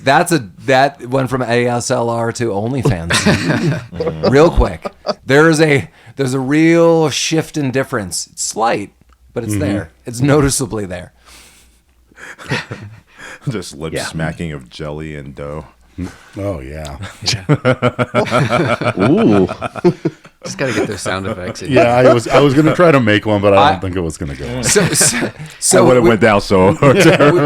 [SPEAKER 2] yeah.
[SPEAKER 1] lap.
[SPEAKER 3] that went from ASLR to OnlyFans, real quick. There's a real shift in difference. It's slight, but it's there. It's noticeably there.
[SPEAKER 5] Just lip smacking of jelly and dough.
[SPEAKER 2] Oh yeah.
[SPEAKER 1] Ooh,
[SPEAKER 4] Just got to get those sound effects in.
[SPEAKER 2] Yeah, I was gonna try to make one, but I don't think it was gonna go.
[SPEAKER 3] So
[SPEAKER 5] Would have
[SPEAKER 3] we-
[SPEAKER 5] went down so.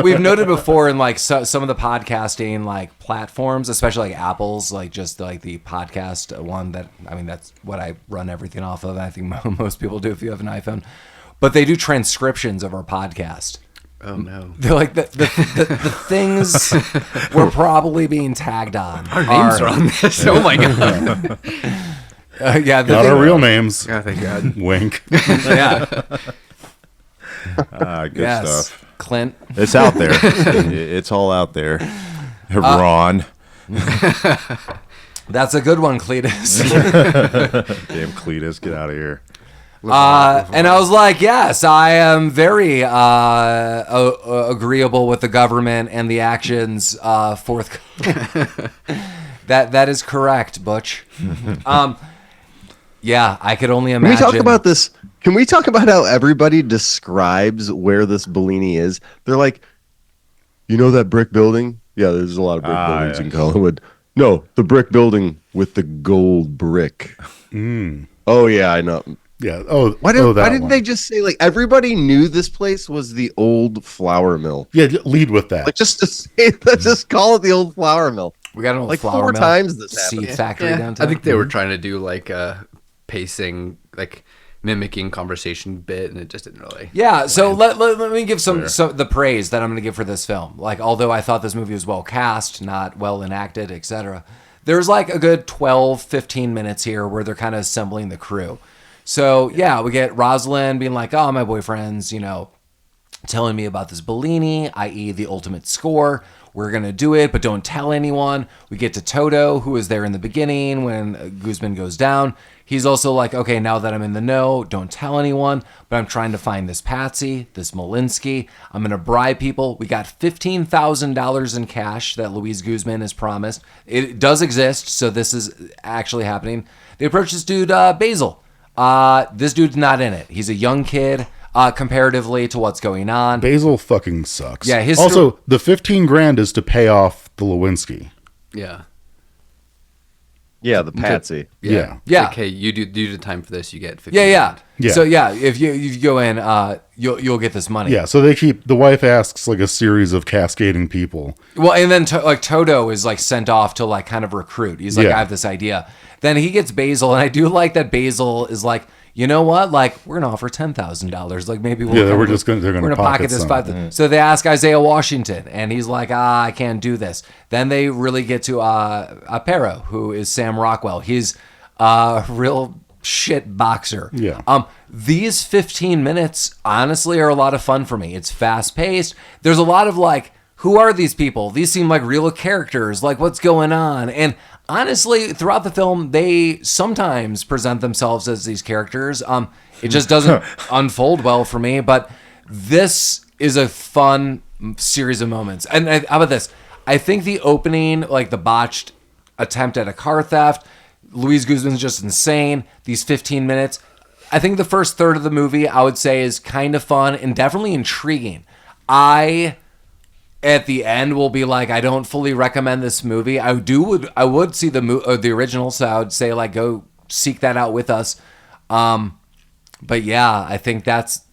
[SPEAKER 3] we've noted before in like some of the podcasting like platforms, especially like Apple's, like just like the podcast one that, I mean, that's what I run everything off of. I think most people do if you have an iPhone, but they do transcriptions of our podcast.
[SPEAKER 4] Oh no.
[SPEAKER 3] They're like the things we're probably being tagged on.
[SPEAKER 4] Our names are on this. Oh my god.
[SPEAKER 3] Yeah, the
[SPEAKER 2] Not
[SPEAKER 3] thing-
[SPEAKER 2] our real names.
[SPEAKER 4] Oh, thank God.
[SPEAKER 2] Wink.
[SPEAKER 3] Yeah,
[SPEAKER 5] Good
[SPEAKER 3] yes,
[SPEAKER 5] stuff.
[SPEAKER 3] Clint.
[SPEAKER 5] It's out there. It's all out there. Ron.
[SPEAKER 3] That's a good one, Cletus.
[SPEAKER 5] Damn Cletus, get out of here.
[SPEAKER 3] And I was like, yes, I am very agreeable with the government and the actions forthcoming. That is correct, Butch. Yeah, I could only
[SPEAKER 1] can we
[SPEAKER 3] imagine.
[SPEAKER 1] talk about this Can we talk about how everybody describes where this Bellini is? They're like, you know that brick building? Yeah, there's a lot of brick buildings in Collinwood. No, the brick building with the gold brick. Oh, yeah, I know.
[SPEAKER 2] Yeah. Oh,
[SPEAKER 1] Why
[SPEAKER 2] that
[SPEAKER 1] didn't
[SPEAKER 2] one.
[SPEAKER 1] they just say, like, everybody knew this place was the old flour mill?
[SPEAKER 2] Yeah, lead with that.
[SPEAKER 1] Like, just to say, just call it the old flour mill.
[SPEAKER 3] We got an old
[SPEAKER 1] Like
[SPEAKER 3] flour
[SPEAKER 1] 4
[SPEAKER 3] mill,
[SPEAKER 1] times this
[SPEAKER 3] seed
[SPEAKER 1] happened.
[SPEAKER 3] factory downtown.
[SPEAKER 4] I think they were trying to do like a pacing, mimicking conversation bit, and it just didn't really.
[SPEAKER 3] Yeah, so let me give some the praise that I'm going to give for this film. Like, although I thought this movie was well cast, not well enacted, etc., there's like a good 12, 15 minutes here where they're kind of assembling the crew. So, yeah, we get Rosalind being like, oh, my boyfriend's, telling me about this Bellini, i.e. the ultimate score. We're going to do it, but don't tell anyone. We get to Toto, who was there in the beginning when Guzmán goes down. He's also like, okay, now that I'm in the know, don't tell anyone, but I'm trying to find this Patsy, this Mullinski. I'm going to bribe people. We got $15,000 in cash that Luis Guzmán has promised. It does exist, so this is actually happening. They approach this dude, Basil. This dude's not in it. He's a young kid. Comparatively to what's going on.
[SPEAKER 2] Basil fucking sucks.
[SPEAKER 3] Yeah,
[SPEAKER 2] also, the 15 grand is to pay off the Lewinsky.
[SPEAKER 4] Yeah.
[SPEAKER 1] Yeah, the Patsy.
[SPEAKER 2] Yeah.
[SPEAKER 4] It's like, hey, you do the time for this, you get 50.
[SPEAKER 3] Yeah.
[SPEAKER 2] Yeah.
[SPEAKER 3] So yeah, if you go in, you'll get this money.
[SPEAKER 2] Yeah, so the wife asks like a series of cascading people.
[SPEAKER 3] Well, and then Toto is like sent off to like kind of recruit. He's like,
[SPEAKER 2] Yeah.
[SPEAKER 3] I have this idea. Then he gets Basil, and I do like that Basil is like, you know what? Like, we're gonna offer $10,000. Like, maybe we'll
[SPEAKER 2] Yeah, they're gonna pocket
[SPEAKER 3] this
[SPEAKER 2] some.
[SPEAKER 3] 5. So they ask Isaiah Washington, and he's like, I can't do this. Then they really get to Pero, who is Sam Rockwell. He's a real shit boxer.
[SPEAKER 2] Yeah.
[SPEAKER 3] These 15 minutes honestly are a lot of fun for me. It's fast paced. There's a lot of like, who are these people? These seem like real characters. Like, what's going on? And honestly, throughout the film, they sometimes present themselves as these characters. It just doesn't unfold well for me. But this is a fun series of moments. And how about this? I think the opening, like the botched attempt at a car theft, Luis Guzmán's just insane. These 15 minutes. I think the first third of the movie, I would say, is kind of fun and definitely intriguing. At the end, will be like, I don't fully recommend this movie. I would see the original, so I would say like go seek that out with us. But yeah, I think that's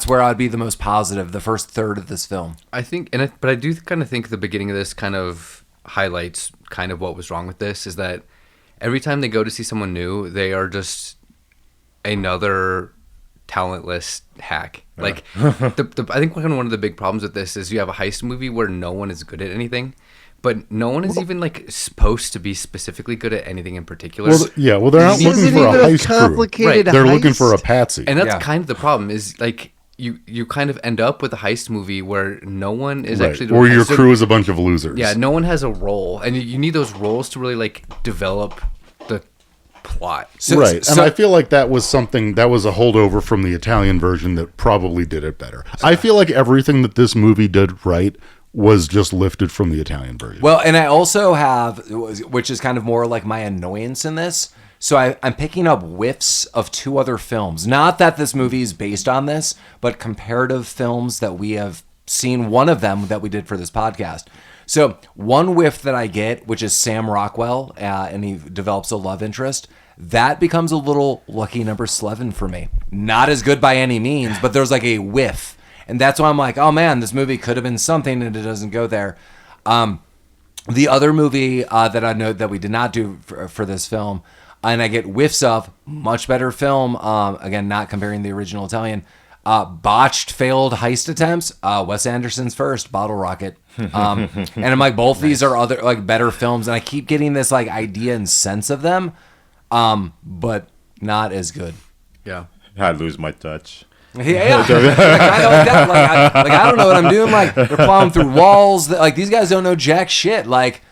[SPEAKER 3] where I'd be the most positive. The first third of this film.
[SPEAKER 4] I think, but I do kind of think the beginning of this kind of highlights kind of what was wrong with this is that every time they go to see someone new, they are just another talentless hack. Like, I think one of the big problems with this is you have a heist movie where no one is good at anything, but no one is even like supposed to be specifically good at anything in particular.
[SPEAKER 2] Well, they're not
[SPEAKER 1] This
[SPEAKER 2] looking
[SPEAKER 1] isn't
[SPEAKER 2] for a
[SPEAKER 1] even
[SPEAKER 2] heist crew.
[SPEAKER 1] complicated
[SPEAKER 2] They're looking
[SPEAKER 1] heist.
[SPEAKER 2] for a patsy.
[SPEAKER 4] And that's
[SPEAKER 3] Yeah.
[SPEAKER 4] kind of the problem is like you kind of end up with a heist movie where no one is
[SPEAKER 2] Right.
[SPEAKER 4] actually doing
[SPEAKER 2] Or your
[SPEAKER 4] heist. So-
[SPEAKER 2] crew is a bunch of losers.
[SPEAKER 4] Yeah, no one has a role, and you need those roles to really like develop the plot.
[SPEAKER 2] Right. And I feel like that was something that was a holdover from the Italian version that probably did it better. I feel like everything that this movie did right was just lifted from the Italian version.
[SPEAKER 3] Well, and I also have, which is kind of more like my annoyance in this. So I'm picking up whiffs of 2 other films. Not that this movie is based on this, but comparative films that we have seen. One of them that we did for this podcast. So one whiff that I get, which is Sam Rockwell, and he develops a love interest. That becomes a little lucky number 11 for me. Not as good by any means, but there's like a whiff. And that's why I'm like, oh man, this movie could have been something, and it doesn't go there. The other movie that I know that we did not do for this film, and I get whiffs of, much better film, again, not comparing the original Italian, botched failed heist attempts, Wes Anderson's first, Bottle Rocket. And I'm like, both these are other like better films, and I keep getting this like idea and sense of them, but not as good.
[SPEAKER 4] Yeah.
[SPEAKER 5] I lose my touch.
[SPEAKER 3] Yeah, kind of like that. I don't know what I'm doing. Like, they're plowing through walls. Like, these guys don't know jack shit. Like,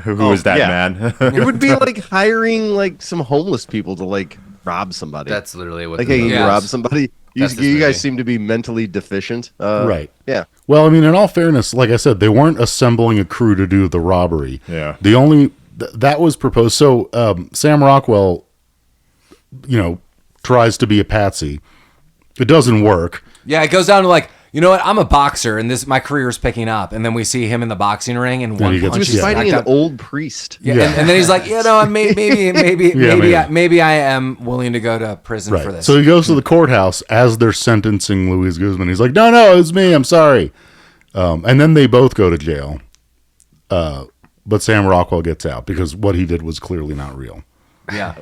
[SPEAKER 5] Who is that
[SPEAKER 1] yeah.
[SPEAKER 5] man?
[SPEAKER 1] It would be like hiring like some homeless people to like rob somebody.
[SPEAKER 4] That's literally what
[SPEAKER 1] like,
[SPEAKER 4] the
[SPEAKER 1] hey,
[SPEAKER 4] movie
[SPEAKER 1] you
[SPEAKER 3] Yeah.
[SPEAKER 1] rob somebody. You
[SPEAKER 4] That's this
[SPEAKER 1] guys
[SPEAKER 4] movie.
[SPEAKER 1] seem to be mentally deficient.
[SPEAKER 2] Right.
[SPEAKER 1] Yeah.
[SPEAKER 2] Well, I mean, in all fairness, like I said, they weren't assembling a crew to do the robbery.
[SPEAKER 5] Yeah.
[SPEAKER 2] The only that was proposed. So Sam Rockwell, tries to be a patsy, It doesn't work.
[SPEAKER 3] Yeah, it goes down to like, you know what? I'm a boxer, and my career is picking up. And then we see him in the boxing ring, and one
[SPEAKER 2] he gets-
[SPEAKER 3] punch
[SPEAKER 1] He was
[SPEAKER 3] he's
[SPEAKER 1] fighting
[SPEAKER 3] knocked
[SPEAKER 1] an
[SPEAKER 3] out.
[SPEAKER 1] old priest.
[SPEAKER 3] Yeah,
[SPEAKER 2] Yeah.
[SPEAKER 3] And then he's like, maybe
[SPEAKER 2] maybe.
[SPEAKER 3] I am willing to go to prison for
[SPEAKER 2] Right.
[SPEAKER 3] this.
[SPEAKER 2] So he goes to the courthouse as they're sentencing Luis Guzman. He's like, no, it's me. I'm sorry. And then they both go to jail. But Sam Rockwell gets out because what he did was clearly not real.
[SPEAKER 3] yeah.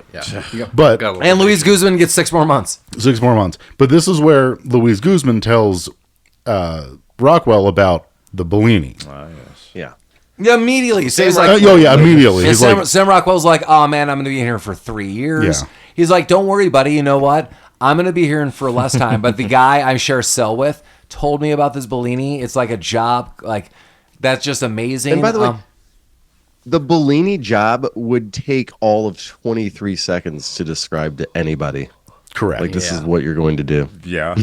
[SPEAKER 2] But
[SPEAKER 4] Got a little
[SPEAKER 3] And Luis Guzman gets 6 more months.
[SPEAKER 2] 6 more months. But this is where Luis Guzman tells Rockwell about the Bellini.
[SPEAKER 1] Yeah.
[SPEAKER 3] Yeah, immediately. So he's like,
[SPEAKER 2] Immediately.
[SPEAKER 3] Yeah,
[SPEAKER 2] He's
[SPEAKER 3] Sam,
[SPEAKER 2] like,
[SPEAKER 3] Sam Rockwell's like, oh man, I'm going to be here for 3 years.
[SPEAKER 2] Yeah.
[SPEAKER 3] He's like, don't worry, buddy. You know what? I'm going to be here for less time. But the guy I share a cell with told me about this Bellini. It's like a job. Like, that's just amazing.
[SPEAKER 1] And by the way, the Bellini job would take all of 23 seconds to describe to anybody.
[SPEAKER 2] correct.
[SPEAKER 1] Like, this is what you're going to do.
[SPEAKER 5] Yeah.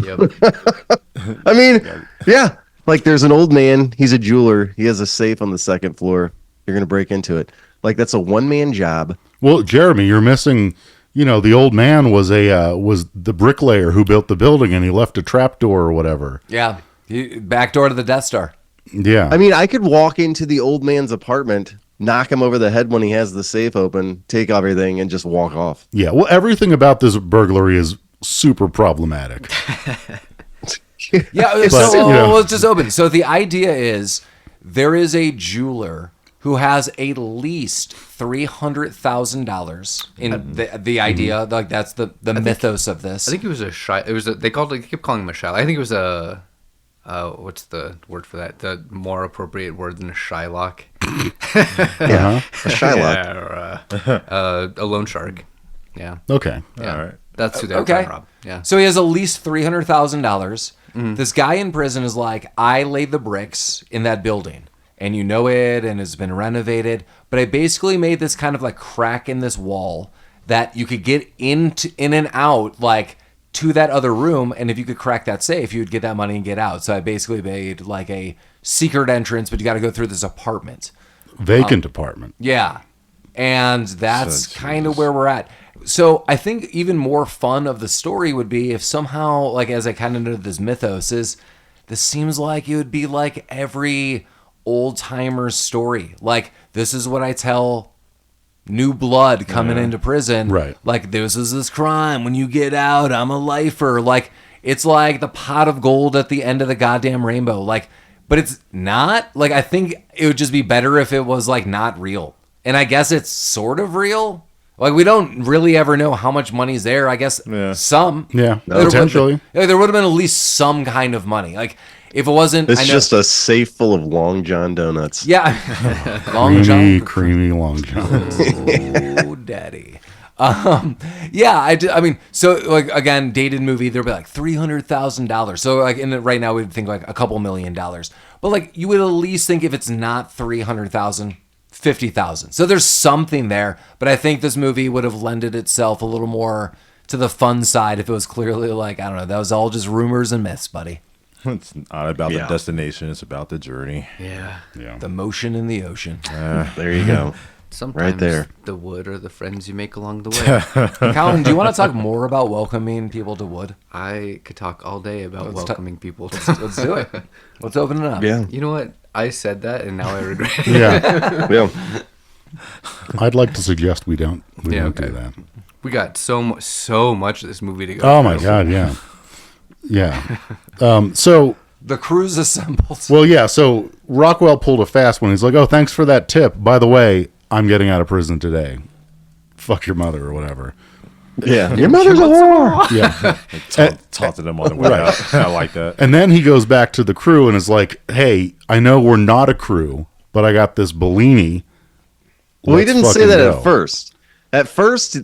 [SPEAKER 1] I mean, yeah. Like, there's an old man. He's a jeweler. He has a safe on the second floor. You're going to break into it. Like, that's a one-man job.
[SPEAKER 2] Well, Jeremy, you're missing. The old man was the bricklayer who built the building, and he left a trapdoor or whatever.
[SPEAKER 3] yeah, back door to the Death Star.
[SPEAKER 2] Yeah.
[SPEAKER 1] I mean, I could walk into the old man's apartment, knock him over the head when he has the safe open, take everything, and just walk off.
[SPEAKER 2] Yeah. Well, everything about this burglary is super problematic.
[SPEAKER 3] Yeah, let's just open. So the idea is there is a jeweler who has at least $300,000 in the idea. Like, that's the mythos of this.
[SPEAKER 4] I think it was they kept calling him a Shylock. I think it was a what's the word for that? The more appropriate word than a Shylock.
[SPEAKER 1] Yeah. A Shylock.
[SPEAKER 4] Yeah, or a loan shark. Yeah.
[SPEAKER 2] Okay.
[SPEAKER 4] Yeah.
[SPEAKER 5] All right.
[SPEAKER 4] That's who they're
[SPEAKER 3] Okay.
[SPEAKER 4] trying to rob. Yeah.
[SPEAKER 3] So he has at least $300,000. This guy in prison is like, I laid the bricks in that building, and you know it, and it's been renovated. But I basically made this kind of like crack in this wall that you could get in and out, like, to that other room. And if you could crack that safe, you would get that money and get out. So I basically made like a secret entrance, but you got to go through this apartment.
[SPEAKER 2] Vacant apartment.
[SPEAKER 3] Yeah. And that's
[SPEAKER 5] So
[SPEAKER 3] kind of where we're at. So I think even more fun of the story would be if somehow, like, as I kind of know this mythos is, this seems like it would be like every old timer's story. Like, this is what I tell new blood coming into prison.
[SPEAKER 2] Right.
[SPEAKER 3] Like, this is this crime. When you get out, I'm a lifer. Like, it's like the pot of gold at the end of the goddamn rainbow. Like, but it's not. Like, I think it would just be better if it was, like, not real. And I guess it's sort of real. Like, we don't really ever know how much money's there. I guess some.
[SPEAKER 2] Yeah,
[SPEAKER 3] There
[SPEAKER 2] potentially.
[SPEAKER 3] there would have been at least some kind of money. Like, if it wasn't...
[SPEAKER 1] It's
[SPEAKER 3] I know,
[SPEAKER 1] just a safe full of Long John donuts.
[SPEAKER 3] Yeah. Long
[SPEAKER 2] Creamy Long John.
[SPEAKER 3] Oh, daddy. Yeah, I mean, so, like, again, dated movie, there'd be like $300,000. So, like, right now we'd think like a couple $1 million. But, like, you would at least think if it's not 300,000, 50,000. So there's something there, but I think this movie would have lended itself a little more to the fun side if it was clearly like, I don't know, that was all just rumors and myths, buddy.
[SPEAKER 5] It's not about the destination. It's about the journey.
[SPEAKER 4] Yeah.
[SPEAKER 3] The motion in the ocean.
[SPEAKER 1] There you go.
[SPEAKER 4] Sometimes
[SPEAKER 1] there.
[SPEAKER 4] the wood are the friends you make along the way.
[SPEAKER 3] Colin, do you want to talk more about welcoming people to Wood?
[SPEAKER 4] I could talk all day about welcoming people.
[SPEAKER 3] Let's do it. Let's open it up.
[SPEAKER 1] Yeah.
[SPEAKER 4] You know what? I said that and now I regret it.
[SPEAKER 2] Yeah.
[SPEAKER 1] Yeah.
[SPEAKER 2] I'd like to suggest we don't do
[SPEAKER 4] okay.
[SPEAKER 2] that.
[SPEAKER 4] We got so much of this movie to go.
[SPEAKER 2] Oh my God. Yeah. Yeah. So,
[SPEAKER 3] The crew's assembled.
[SPEAKER 2] well, yeah. So Rockwell pulled a fast one. He's like, "Oh, thanks for that tip. By the way, I'm getting out of prison today. Fuck your mother or whatever."
[SPEAKER 1] Yeah. Your mother's a whore.
[SPEAKER 2] Yeah.
[SPEAKER 5] Taunted them on the way out. I like that.
[SPEAKER 2] And then he goes back to the crew and is like, "Hey, I know we're not a crew, but I got this Bellini."
[SPEAKER 1] Well, he
[SPEAKER 2] Let's
[SPEAKER 1] didn't say
[SPEAKER 2] fucking
[SPEAKER 1] that
[SPEAKER 2] go."
[SPEAKER 1] at first. At first,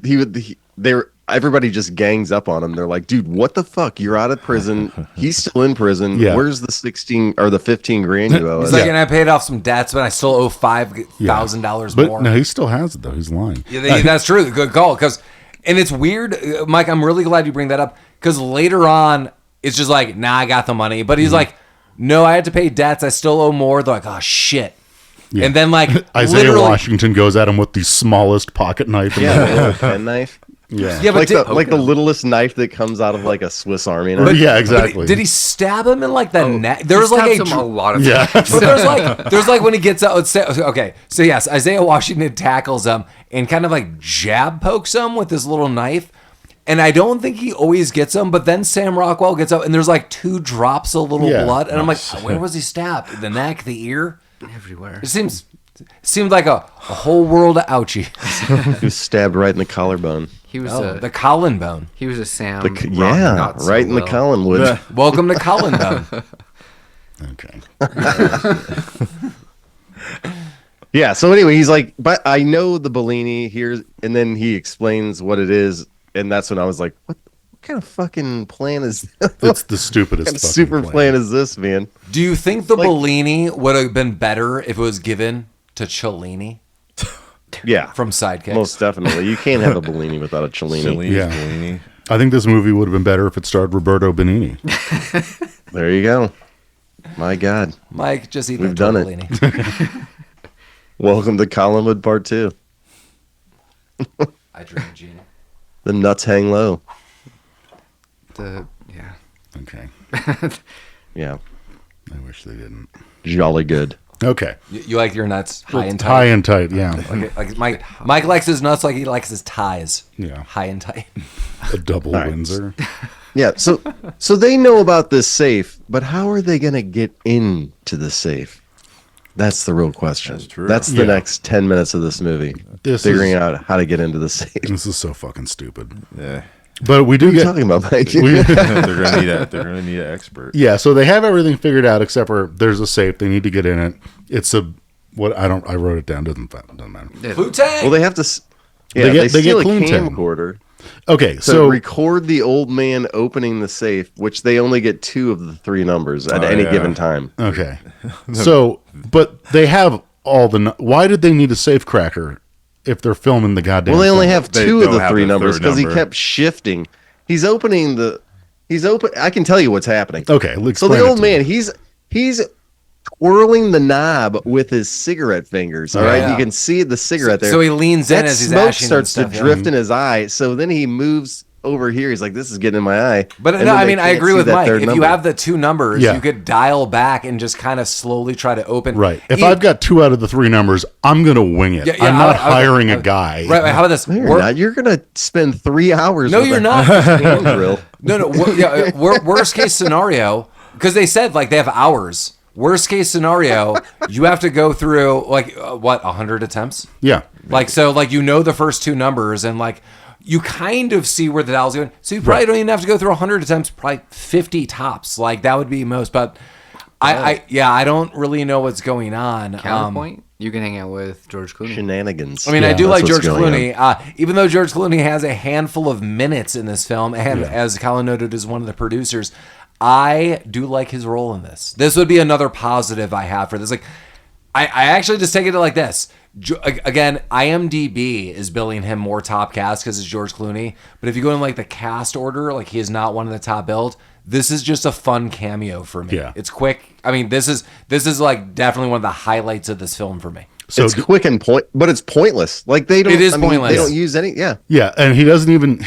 [SPEAKER 1] everybody just gangs up on him. They're like, dude, what the fuck? You're out of prison. He's still in prison.
[SPEAKER 2] Yeah.
[SPEAKER 1] Where's the 16 or the 15 grand you owe
[SPEAKER 3] He's
[SPEAKER 1] us?
[SPEAKER 3] like, and I paid off some debts, but I still owe $5,000
[SPEAKER 2] But
[SPEAKER 3] more.
[SPEAKER 2] no, he still has it though. He's lying.
[SPEAKER 3] Yeah, that's true. Good call. And it's weird, Mike. I'm really glad you bring that up because later on, it's just like, nah, I got the money. But he's like, no, I had to pay debts. I still owe more. They're like, oh shit.
[SPEAKER 2] Yeah.
[SPEAKER 3] And then like
[SPEAKER 2] Isaiah
[SPEAKER 3] literally,
[SPEAKER 2] Washington goes at him with the smallest pocket knife. In the
[SPEAKER 1] Yeah,
[SPEAKER 2] world.
[SPEAKER 1] a little pen knife.
[SPEAKER 2] Yeah.
[SPEAKER 3] Yeah, but
[SPEAKER 1] like the littlest knife that comes out of like a Swiss Army knife.
[SPEAKER 2] But yeah, exactly.
[SPEAKER 3] did he stab him in like the neck? There was
[SPEAKER 4] He
[SPEAKER 3] like
[SPEAKER 4] stabs him a lot of
[SPEAKER 2] Yeah.
[SPEAKER 4] times.
[SPEAKER 3] But there's like when he gets out. Okay, so yes, Isaiah Washington tackles him and kind of like jab pokes him with this little knife. And I don't think he always gets him, but then Sam Rockwell gets up and there's like 2 drops of little blood. And I'm like, where was he stabbed? The neck, the ear?
[SPEAKER 4] Everywhere.
[SPEAKER 3] It seemed like a whole world of ouchie.
[SPEAKER 1] He was stabbed right in the collarbone.
[SPEAKER 4] He was
[SPEAKER 3] The Collin bone.
[SPEAKER 4] he was a Sam.
[SPEAKER 1] Yeah,
[SPEAKER 4] not so
[SPEAKER 1] right in the
[SPEAKER 4] well.
[SPEAKER 1] Collinwood.
[SPEAKER 3] Welcome to Collin bone.
[SPEAKER 2] Okay.
[SPEAKER 1] Yeah. So anyway, he's like, but I know the Bellini here, and then he explains what it is, and that's when I was like, what kind of fucking plan is this?
[SPEAKER 2] It's the stupidest
[SPEAKER 1] What kind of
[SPEAKER 2] fucking
[SPEAKER 1] super
[SPEAKER 2] plan.
[SPEAKER 1] plan is this, man?
[SPEAKER 3] Do you think the
[SPEAKER 1] Like-
[SPEAKER 3] Bellini would have been better if it was given to Cellini
[SPEAKER 1] Yeah,
[SPEAKER 3] from Sidekicks?
[SPEAKER 1] most definitely. You can't have a Bellini without a Cellini.
[SPEAKER 5] Cellini's
[SPEAKER 2] Yeah.
[SPEAKER 5] Bellini.
[SPEAKER 2] I think this movie would have been better if it starred Roberto Benigni.
[SPEAKER 1] There you go. My God.
[SPEAKER 3] Mike, just eat
[SPEAKER 1] We've
[SPEAKER 3] that
[SPEAKER 1] done it.
[SPEAKER 3] tortellini.
[SPEAKER 1] Welcome to Collinwood Part 2.
[SPEAKER 3] I dream Genie.
[SPEAKER 1] The nuts hang low.
[SPEAKER 4] Yeah.
[SPEAKER 2] Okay.
[SPEAKER 1] Yeah.
[SPEAKER 2] I wish they didn't.
[SPEAKER 1] Jolly good.
[SPEAKER 2] Okay.
[SPEAKER 3] You like your nuts high and
[SPEAKER 2] High
[SPEAKER 3] tight?
[SPEAKER 2] and tight, yeah.
[SPEAKER 3] Like Mike likes his nuts like he likes his ties.
[SPEAKER 2] Yeah.
[SPEAKER 3] High and tight.
[SPEAKER 2] A double
[SPEAKER 1] All right.
[SPEAKER 2] Windsor.
[SPEAKER 1] Yeah, so they know about this safe, but how are they going to get into the safe? That's the real question.
[SPEAKER 5] That's true.
[SPEAKER 1] That's the
[SPEAKER 2] Yeah.
[SPEAKER 1] next 10 minutes of this movie.
[SPEAKER 2] This
[SPEAKER 1] Figuring
[SPEAKER 2] is-
[SPEAKER 1] out how to get into the safe.
[SPEAKER 2] This is so fucking stupid.
[SPEAKER 5] Yeah.
[SPEAKER 2] But we do
[SPEAKER 1] What are you
[SPEAKER 2] get
[SPEAKER 1] talking about, Mike?
[SPEAKER 5] They're gonna need an expert.
[SPEAKER 2] yeah. So they have everything figured out except for there's a safe. They need to get in it. It's a what I wrote it down. Doesn't matter.
[SPEAKER 3] Lieutenant!
[SPEAKER 1] Well, they have to. Yeah,
[SPEAKER 2] They
[SPEAKER 1] they,
[SPEAKER 2] get
[SPEAKER 1] steal a
[SPEAKER 2] Clooney Town.
[SPEAKER 1] camcorder
[SPEAKER 2] Okay.
[SPEAKER 1] to
[SPEAKER 2] So
[SPEAKER 1] record the old man opening the safe, which they only get 2 of the 3 numbers at any
[SPEAKER 5] yeah.
[SPEAKER 1] given time.
[SPEAKER 2] okay. So but they have all the. Why did they need a safe cracker if they're filming the goddamn?
[SPEAKER 1] Well, they only
[SPEAKER 2] thing?
[SPEAKER 1] have
[SPEAKER 5] They
[SPEAKER 1] 2 of
[SPEAKER 5] don't
[SPEAKER 1] the
[SPEAKER 5] have
[SPEAKER 1] 3
[SPEAKER 5] the
[SPEAKER 1] numbers
[SPEAKER 5] third
[SPEAKER 1] because he
[SPEAKER 5] number.
[SPEAKER 1] kept shifting. He's opening the. He's open. I can tell you what's happening.
[SPEAKER 2] Okay.
[SPEAKER 1] So
[SPEAKER 2] explain
[SPEAKER 1] the
[SPEAKER 2] it
[SPEAKER 1] old
[SPEAKER 2] to me.
[SPEAKER 1] man, he's twirling the knob with his cigarette fingers. All right,
[SPEAKER 3] Yeah.
[SPEAKER 1] you can see the cigarette there.
[SPEAKER 3] So he leans in
[SPEAKER 1] that
[SPEAKER 3] as he's
[SPEAKER 1] smoke
[SPEAKER 3] ashing
[SPEAKER 1] starts
[SPEAKER 3] and
[SPEAKER 1] to
[SPEAKER 3] stuff, yeah.
[SPEAKER 1] drift in his eye. So then he moves over here. He's like, "This is getting in my eye."
[SPEAKER 3] But
[SPEAKER 1] And
[SPEAKER 3] no,
[SPEAKER 1] then
[SPEAKER 3] I
[SPEAKER 1] they
[SPEAKER 3] mean, I
[SPEAKER 1] can't
[SPEAKER 3] agree
[SPEAKER 1] see
[SPEAKER 3] with
[SPEAKER 1] that
[SPEAKER 3] Mike.
[SPEAKER 1] third
[SPEAKER 3] If you
[SPEAKER 1] number.
[SPEAKER 3] have the 2 numbers,
[SPEAKER 2] Yeah.
[SPEAKER 3] you could dial back and just kind of slowly try to open.
[SPEAKER 2] Right. If
[SPEAKER 3] E-
[SPEAKER 2] I've got 2 out of the 3 numbers, I'm gonna wing it.
[SPEAKER 3] Yeah, yeah,
[SPEAKER 2] I'm not
[SPEAKER 3] I-
[SPEAKER 2] hiring a guy.
[SPEAKER 3] Right, how about this?
[SPEAKER 1] No, you're
[SPEAKER 3] Wor-
[SPEAKER 1] not. You're gonna spend 3 hours.
[SPEAKER 3] No,
[SPEAKER 1] with
[SPEAKER 3] you're
[SPEAKER 1] a
[SPEAKER 3] not.
[SPEAKER 1] hand drill.
[SPEAKER 3] No, worst case scenario, because they said like they have hours. Worst case scenario, you have to go through like 100 attempts.
[SPEAKER 2] Yeah.
[SPEAKER 3] Like so, like you know the first 2 numbers, and like you kind of see where the dial's going. So you probably don't even have to go through 100 attempts. Probably 50 tops. Like that would be most. But I don't really know what's going on.
[SPEAKER 4] Counterpoint: you can hang out with George Clooney.
[SPEAKER 1] Shenanigans.
[SPEAKER 3] I mean, I do
[SPEAKER 1] That's
[SPEAKER 3] like
[SPEAKER 1] what's
[SPEAKER 3] George
[SPEAKER 1] going
[SPEAKER 3] Clooney, even though George Clooney has a handful of minutes in this film, and as Colin noted, is one of the producers. I do like his role in this. This would be another positive I have for this. Like, I actually just take it like this. Again, IMDb is billing him more top cast because it's George Clooney. But if you go in like the cast order, like he is not one of the top billed. This is just a fun cameo for me.
[SPEAKER 2] Yeah.
[SPEAKER 3] It's quick. I mean, this is like definitely one of the highlights of this film for me.
[SPEAKER 2] So
[SPEAKER 1] It's quick and but it's pointless. Like they don't.
[SPEAKER 3] It is
[SPEAKER 1] I mean,
[SPEAKER 3] pointless.
[SPEAKER 1] They don't use any. Yeah.
[SPEAKER 2] yeah, and he doesn't even.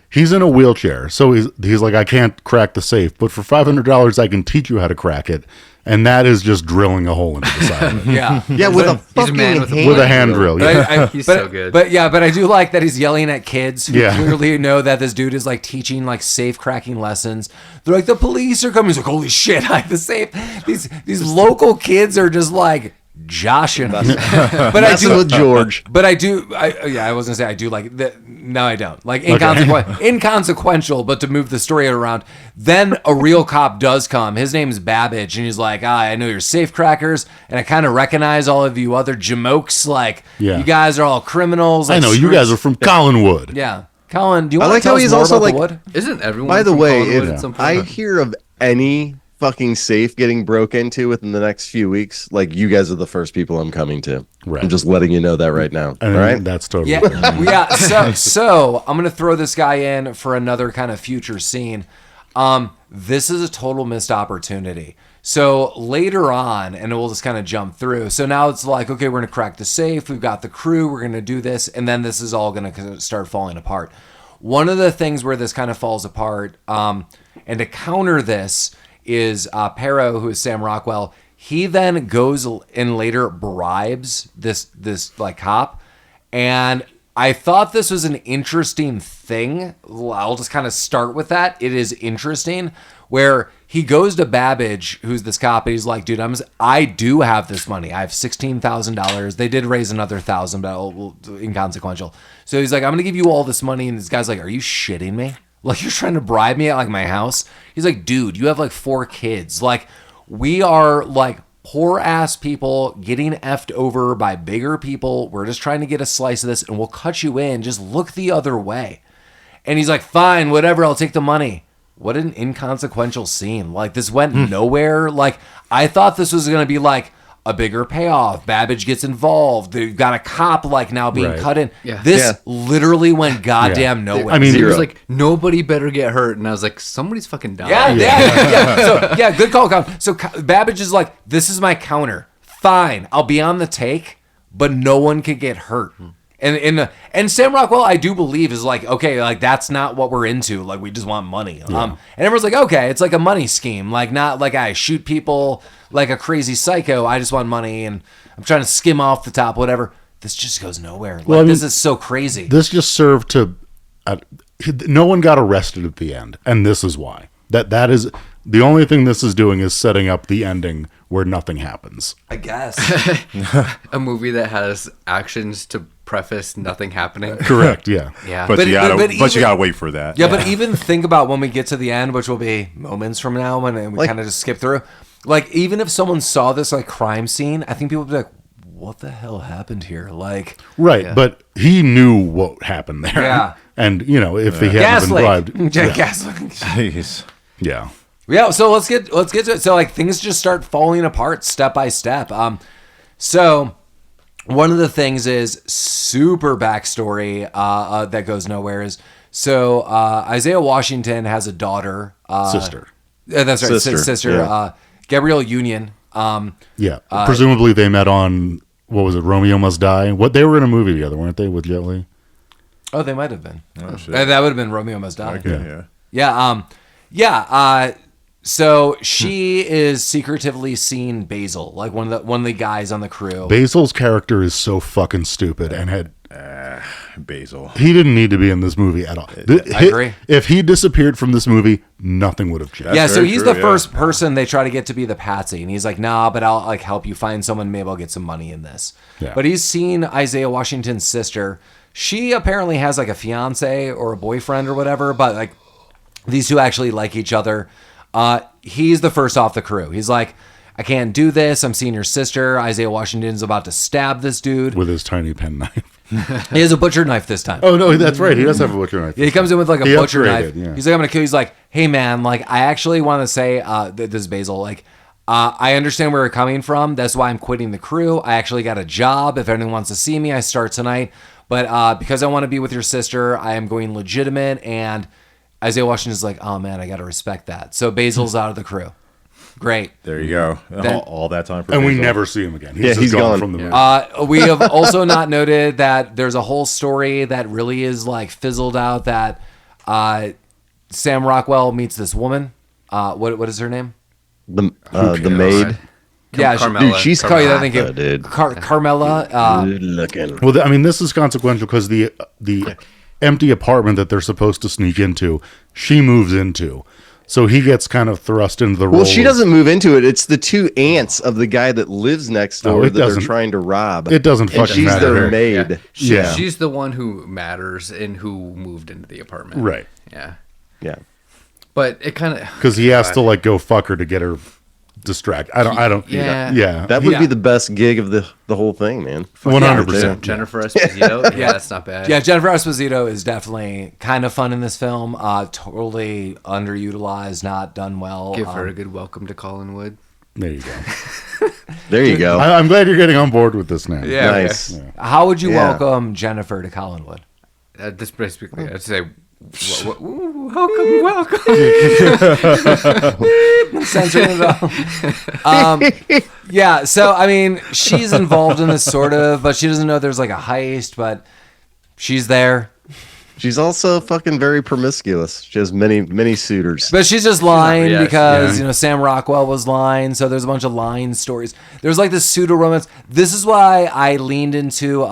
[SPEAKER 2] He's in a wheelchair, so he's like, I can't crack the safe, but for $500, I can teach you how to crack it, and that is just drilling a hole into the side of it.
[SPEAKER 3] Yeah.
[SPEAKER 1] Yeah, with a
[SPEAKER 4] He's a
[SPEAKER 1] fucking
[SPEAKER 4] man with a
[SPEAKER 1] hand
[SPEAKER 2] With a hand drill.
[SPEAKER 3] But
[SPEAKER 2] Yeah.
[SPEAKER 4] He's
[SPEAKER 3] but,
[SPEAKER 4] so good.
[SPEAKER 3] But I do like that he's yelling at kids who
[SPEAKER 2] Yeah.
[SPEAKER 3] clearly know that this dude is like teaching like safe cracking lessons. They're like, the police are coming. He's like, holy shit, I have the safe. These local kids are just like joshing us. But I
[SPEAKER 1] Messing
[SPEAKER 3] do
[SPEAKER 1] with George.
[SPEAKER 3] But I was gonna say I do like that. No, I don't. Like inconsequential, but to move the story around. Then a real cop does come. His name's Babbage, and he's like, I know you're safe crackers, and I kind of recognize all of you other jamokes. Like,
[SPEAKER 2] Yeah.
[SPEAKER 3] you guys are all criminals.
[SPEAKER 2] I
[SPEAKER 3] like,
[SPEAKER 2] know you guys are from Collinwood.
[SPEAKER 3] Yeah. Colin, do you
[SPEAKER 1] I
[SPEAKER 3] want
[SPEAKER 1] like
[SPEAKER 3] to tell
[SPEAKER 1] how
[SPEAKER 3] us
[SPEAKER 1] he's
[SPEAKER 3] more
[SPEAKER 1] also
[SPEAKER 3] about the
[SPEAKER 1] like-
[SPEAKER 3] wood?
[SPEAKER 4] Isn't everyone?
[SPEAKER 1] By the
[SPEAKER 4] from
[SPEAKER 1] way,
[SPEAKER 4] Collinwood
[SPEAKER 1] if
[SPEAKER 4] at some
[SPEAKER 1] I
[SPEAKER 4] point?
[SPEAKER 1] hear of any fucking safe getting broke into within the next few weeks, like you guys are the first people I'm coming to.
[SPEAKER 2] Right.
[SPEAKER 1] I'm just letting you know that right now.
[SPEAKER 2] And
[SPEAKER 1] all right.
[SPEAKER 2] that's totally
[SPEAKER 3] Yeah,
[SPEAKER 2] fair.
[SPEAKER 3] yeah. So I'm gonna throw this guy in for another kind of future scene. This is a total missed opportunity. So later on, and we'll just kind of jump through. So now it's like, okay, we're gonna crack the safe. We've got the crew. We're gonna do this, and then this is all gonna start falling apart. one of the things where this kind of falls apart, and to counter this is Pero, who is Sam Rockwell. He then goes and later bribes this like cop, and I thought this was an interesting thing. I'll just kind of start with that. It is interesting where he goes to Babbage, who's this cop, and he's like, dude, I do have this money. I have $16,000. They did raise another $1,000, but inconsequential. So he's like, I'm going to give you all this money. And this guy's like, are you shitting me? Like, you're trying to bribe me at like my house? He's like, dude, you have like 4 kids. Like, we are like poor ass people getting effed over by bigger people. We're just trying to get a slice of this and we'll cut you in. Just look the other way. And he's like, fine, whatever. I'll take the money. What an inconsequential scene. Like, this went nowhere. Like, I thought this was going to be like a bigger payoff. Babbage gets involved. They've got a cop like now being cut in.
[SPEAKER 4] Yeah.
[SPEAKER 3] This literally went goddamn nowhere.
[SPEAKER 2] I mean,
[SPEAKER 4] He was like, nobody better get hurt. And I was like, somebody's fucking dying.
[SPEAKER 3] Yeah. So, good call, Colin. So Babbage is like, this is my counter. Fine, I'll be on the take, but no one could get hurt. And Sam Rockwell, I do believe, is like, okay, like that's not what we're into. Like, we just want money. And everyone's like, okay, it's like a money scheme. Like, not like I shoot people like a crazy psycho. I just want money and I'm trying to skim off the top, whatever. This just goes nowhere. Like,
[SPEAKER 2] Well, I mean,
[SPEAKER 3] this is so crazy.
[SPEAKER 2] This just served to. No one got arrested at the end, and this is why. That is the only thing this is doing is setting up the ending where nothing happens.
[SPEAKER 3] I guess.
[SPEAKER 4] A movie that has actions to preface nothing happening.
[SPEAKER 2] Correct. Yeah.
[SPEAKER 4] Yeah.
[SPEAKER 5] But, you
[SPEAKER 3] even-
[SPEAKER 5] gotta wait for that.
[SPEAKER 3] Yeah, but even think about when we get to the end, which will be moments from now, when we kind of just skip through. Like, even if someone saw this like crime scene, I think people would be like, "What the hell happened here?" Like,
[SPEAKER 2] Right, but he knew what happened there.
[SPEAKER 3] Yeah.
[SPEAKER 2] And if he hadn't been bribed,
[SPEAKER 3] gaslight.
[SPEAKER 5] Jeez.
[SPEAKER 2] yeah.
[SPEAKER 3] Yeah, so let's get to it. So like things just start falling apart step by step. So one of the things is super backstory that goes nowhere is so Isaiah Washington has a daughter,
[SPEAKER 2] Sister.
[SPEAKER 3] That's right, sister.
[SPEAKER 1] yeah.
[SPEAKER 3] Gabrielle Union.
[SPEAKER 2] Yeah. Presumably they met on, what was it, Romeo Must Die? What They were in a movie together, weren't they, with Jet Li?
[SPEAKER 3] Oh, they might have been.
[SPEAKER 5] Oh, shit.
[SPEAKER 3] That would have been Romeo Must Die.
[SPEAKER 5] Okay,
[SPEAKER 3] Yeah. So she is secretively seeing Basil, like one of the guys on the crew.
[SPEAKER 2] Basil's character is so fucking stupid and
[SPEAKER 5] Basil.
[SPEAKER 2] he didn't need to be in this movie at all.
[SPEAKER 3] I agree.
[SPEAKER 2] If he disappeared from this movie, nothing would have changed.
[SPEAKER 3] Yeah, so
[SPEAKER 5] very
[SPEAKER 3] he's
[SPEAKER 5] true,
[SPEAKER 3] the first person they try to get to be the patsy, and he's like, "Nah, but I'll like help you find someone. Maybe I'll get some money in this."
[SPEAKER 2] Yeah.
[SPEAKER 3] But he's seen Isaiah Washington's sister. She apparently has like a fiance or a boyfriend or whatever, but like these two actually like each other. He's the first off the crew. He's like, "I can't do this. I'm seeing your sister." Isaiah Washington's about to stab this dude.
[SPEAKER 2] With his tiny pen knife.
[SPEAKER 3] He has a butcher knife this time.
[SPEAKER 2] Oh, no, that's right. He does have a butcher knife.
[SPEAKER 3] Yeah, he comes in with like a
[SPEAKER 2] He
[SPEAKER 3] butcher
[SPEAKER 2] upgraded,
[SPEAKER 3] knife.
[SPEAKER 2] yeah.
[SPEAKER 3] He's like, "I'm gonna kill you." He's like, "Hey man, like I actually want to say, this is Basil. Like, I understand where you're coming from. That's why I'm quitting the crew. I actually got a job. If anyone wants to see me, I start tonight. But because I want to be with your sister, I am going legitimate." And Isaiah Washington's like, "Oh man, I gotta respect that." So Basil's out of the crew. Great.
[SPEAKER 5] There you go.
[SPEAKER 3] Then-
[SPEAKER 5] all that time for
[SPEAKER 2] And we
[SPEAKER 5] Basil.
[SPEAKER 2] never see him again.
[SPEAKER 1] Yeah,
[SPEAKER 2] just
[SPEAKER 1] he's gone.
[SPEAKER 2] from the movie.
[SPEAKER 3] We have also not noted that there's a whole story that really is like fizzled out that Sam Rockwell meets this woman. What is her name?
[SPEAKER 1] The maid.
[SPEAKER 3] Yeah,
[SPEAKER 4] Carmela.
[SPEAKER 1] Dude, she's
[SPEAKER 3] Carmela, thank you.
[SPEAKER 1] dude.
[SPEAKER 3] Carmela.
[SPEAKER 1] Good looking.
[SPEAKER 2] Well, I mean, this is consequential because the empty apartment that they're supposed to sneak into, she moves into. So he gets kind of thrust into the role.
[SPEAKER 1] Well, she doesn't move into it. It's the 2 aunts of the guy that lives next door
[SPEAKER 2] it
[SPEAKER 1] that they're
[SPEAKER 2] doesn't-
[SPEAKER 1] trying to rob.
[SPEAKER 2] It doesn't
[SPEAKER 1] And
[SPEAKER 2] fucking
[SPEAKER 1] she's
[SPEAKER 2] matter.
[SPEAKER 1] their maid.
[SPEAKER 2] Yeah.
[SPEAKER 4] She's the one who matters and who moved into the apartment.
[SPEAKER 2] Right.
[SPEAKER 4] Yeah.
[SPEAKER 1] Yeah.
[SPEAKER 4] But it kind of...
[SPEAKER 2] Because he has to like go fuck her to get her distracted. I don't.
[SPEAKER 4] Yeah.
[SPEAKER 2] Yeah.
[SPEAKER 1] That would
[SPEAKER 3] Yeah.
[SPEAKER 1] be the best gig of the whole thing, man.
[SPEAKER 2] 100%.
[SPEAKER 4] Jennifer Esposito. Yeah, that's not bad.
[SPEAKER 3] Yeah, Jennifer Esposito is definitely kind of fun in this film. Totally underutilized, not done well.
[SPEAKER 4] Give her a good welcome to Collinwood.
[SPEAKER 2] There you go.
[SPEAKER 1] There you go.
[SPEAKER 2] I'm glad you're getting on board with this now.
[SPEAKER 4] Yeah.
[SPEAKER 1] Nice.
[SPEAKER 3] How would you
[SPEAKER 1] Yeah.
[SPEAKER 3] welcome Jennifer to Collinwood?
[SPEAKER 4] This basically, I'd say, welcome.
[SPEAKER 3] Censoring it all. Yeah, so I mean, she's involved in this sort of, but she doesn't know there's like a heist, but she's there.
[SPEAKER 1] She's also fucking very promiscuous. She has many suitors.
[SPEAKER 3] But she's just lying
[SPEAKER 4] yes,
[SPEAKER 3] because,
[SPEAKER 4] yeah.
[SPEAKER 3] Sam Rockwell was lying. So there's a bunch of lying stories. There's like this pseudo romance. This is why I leaned into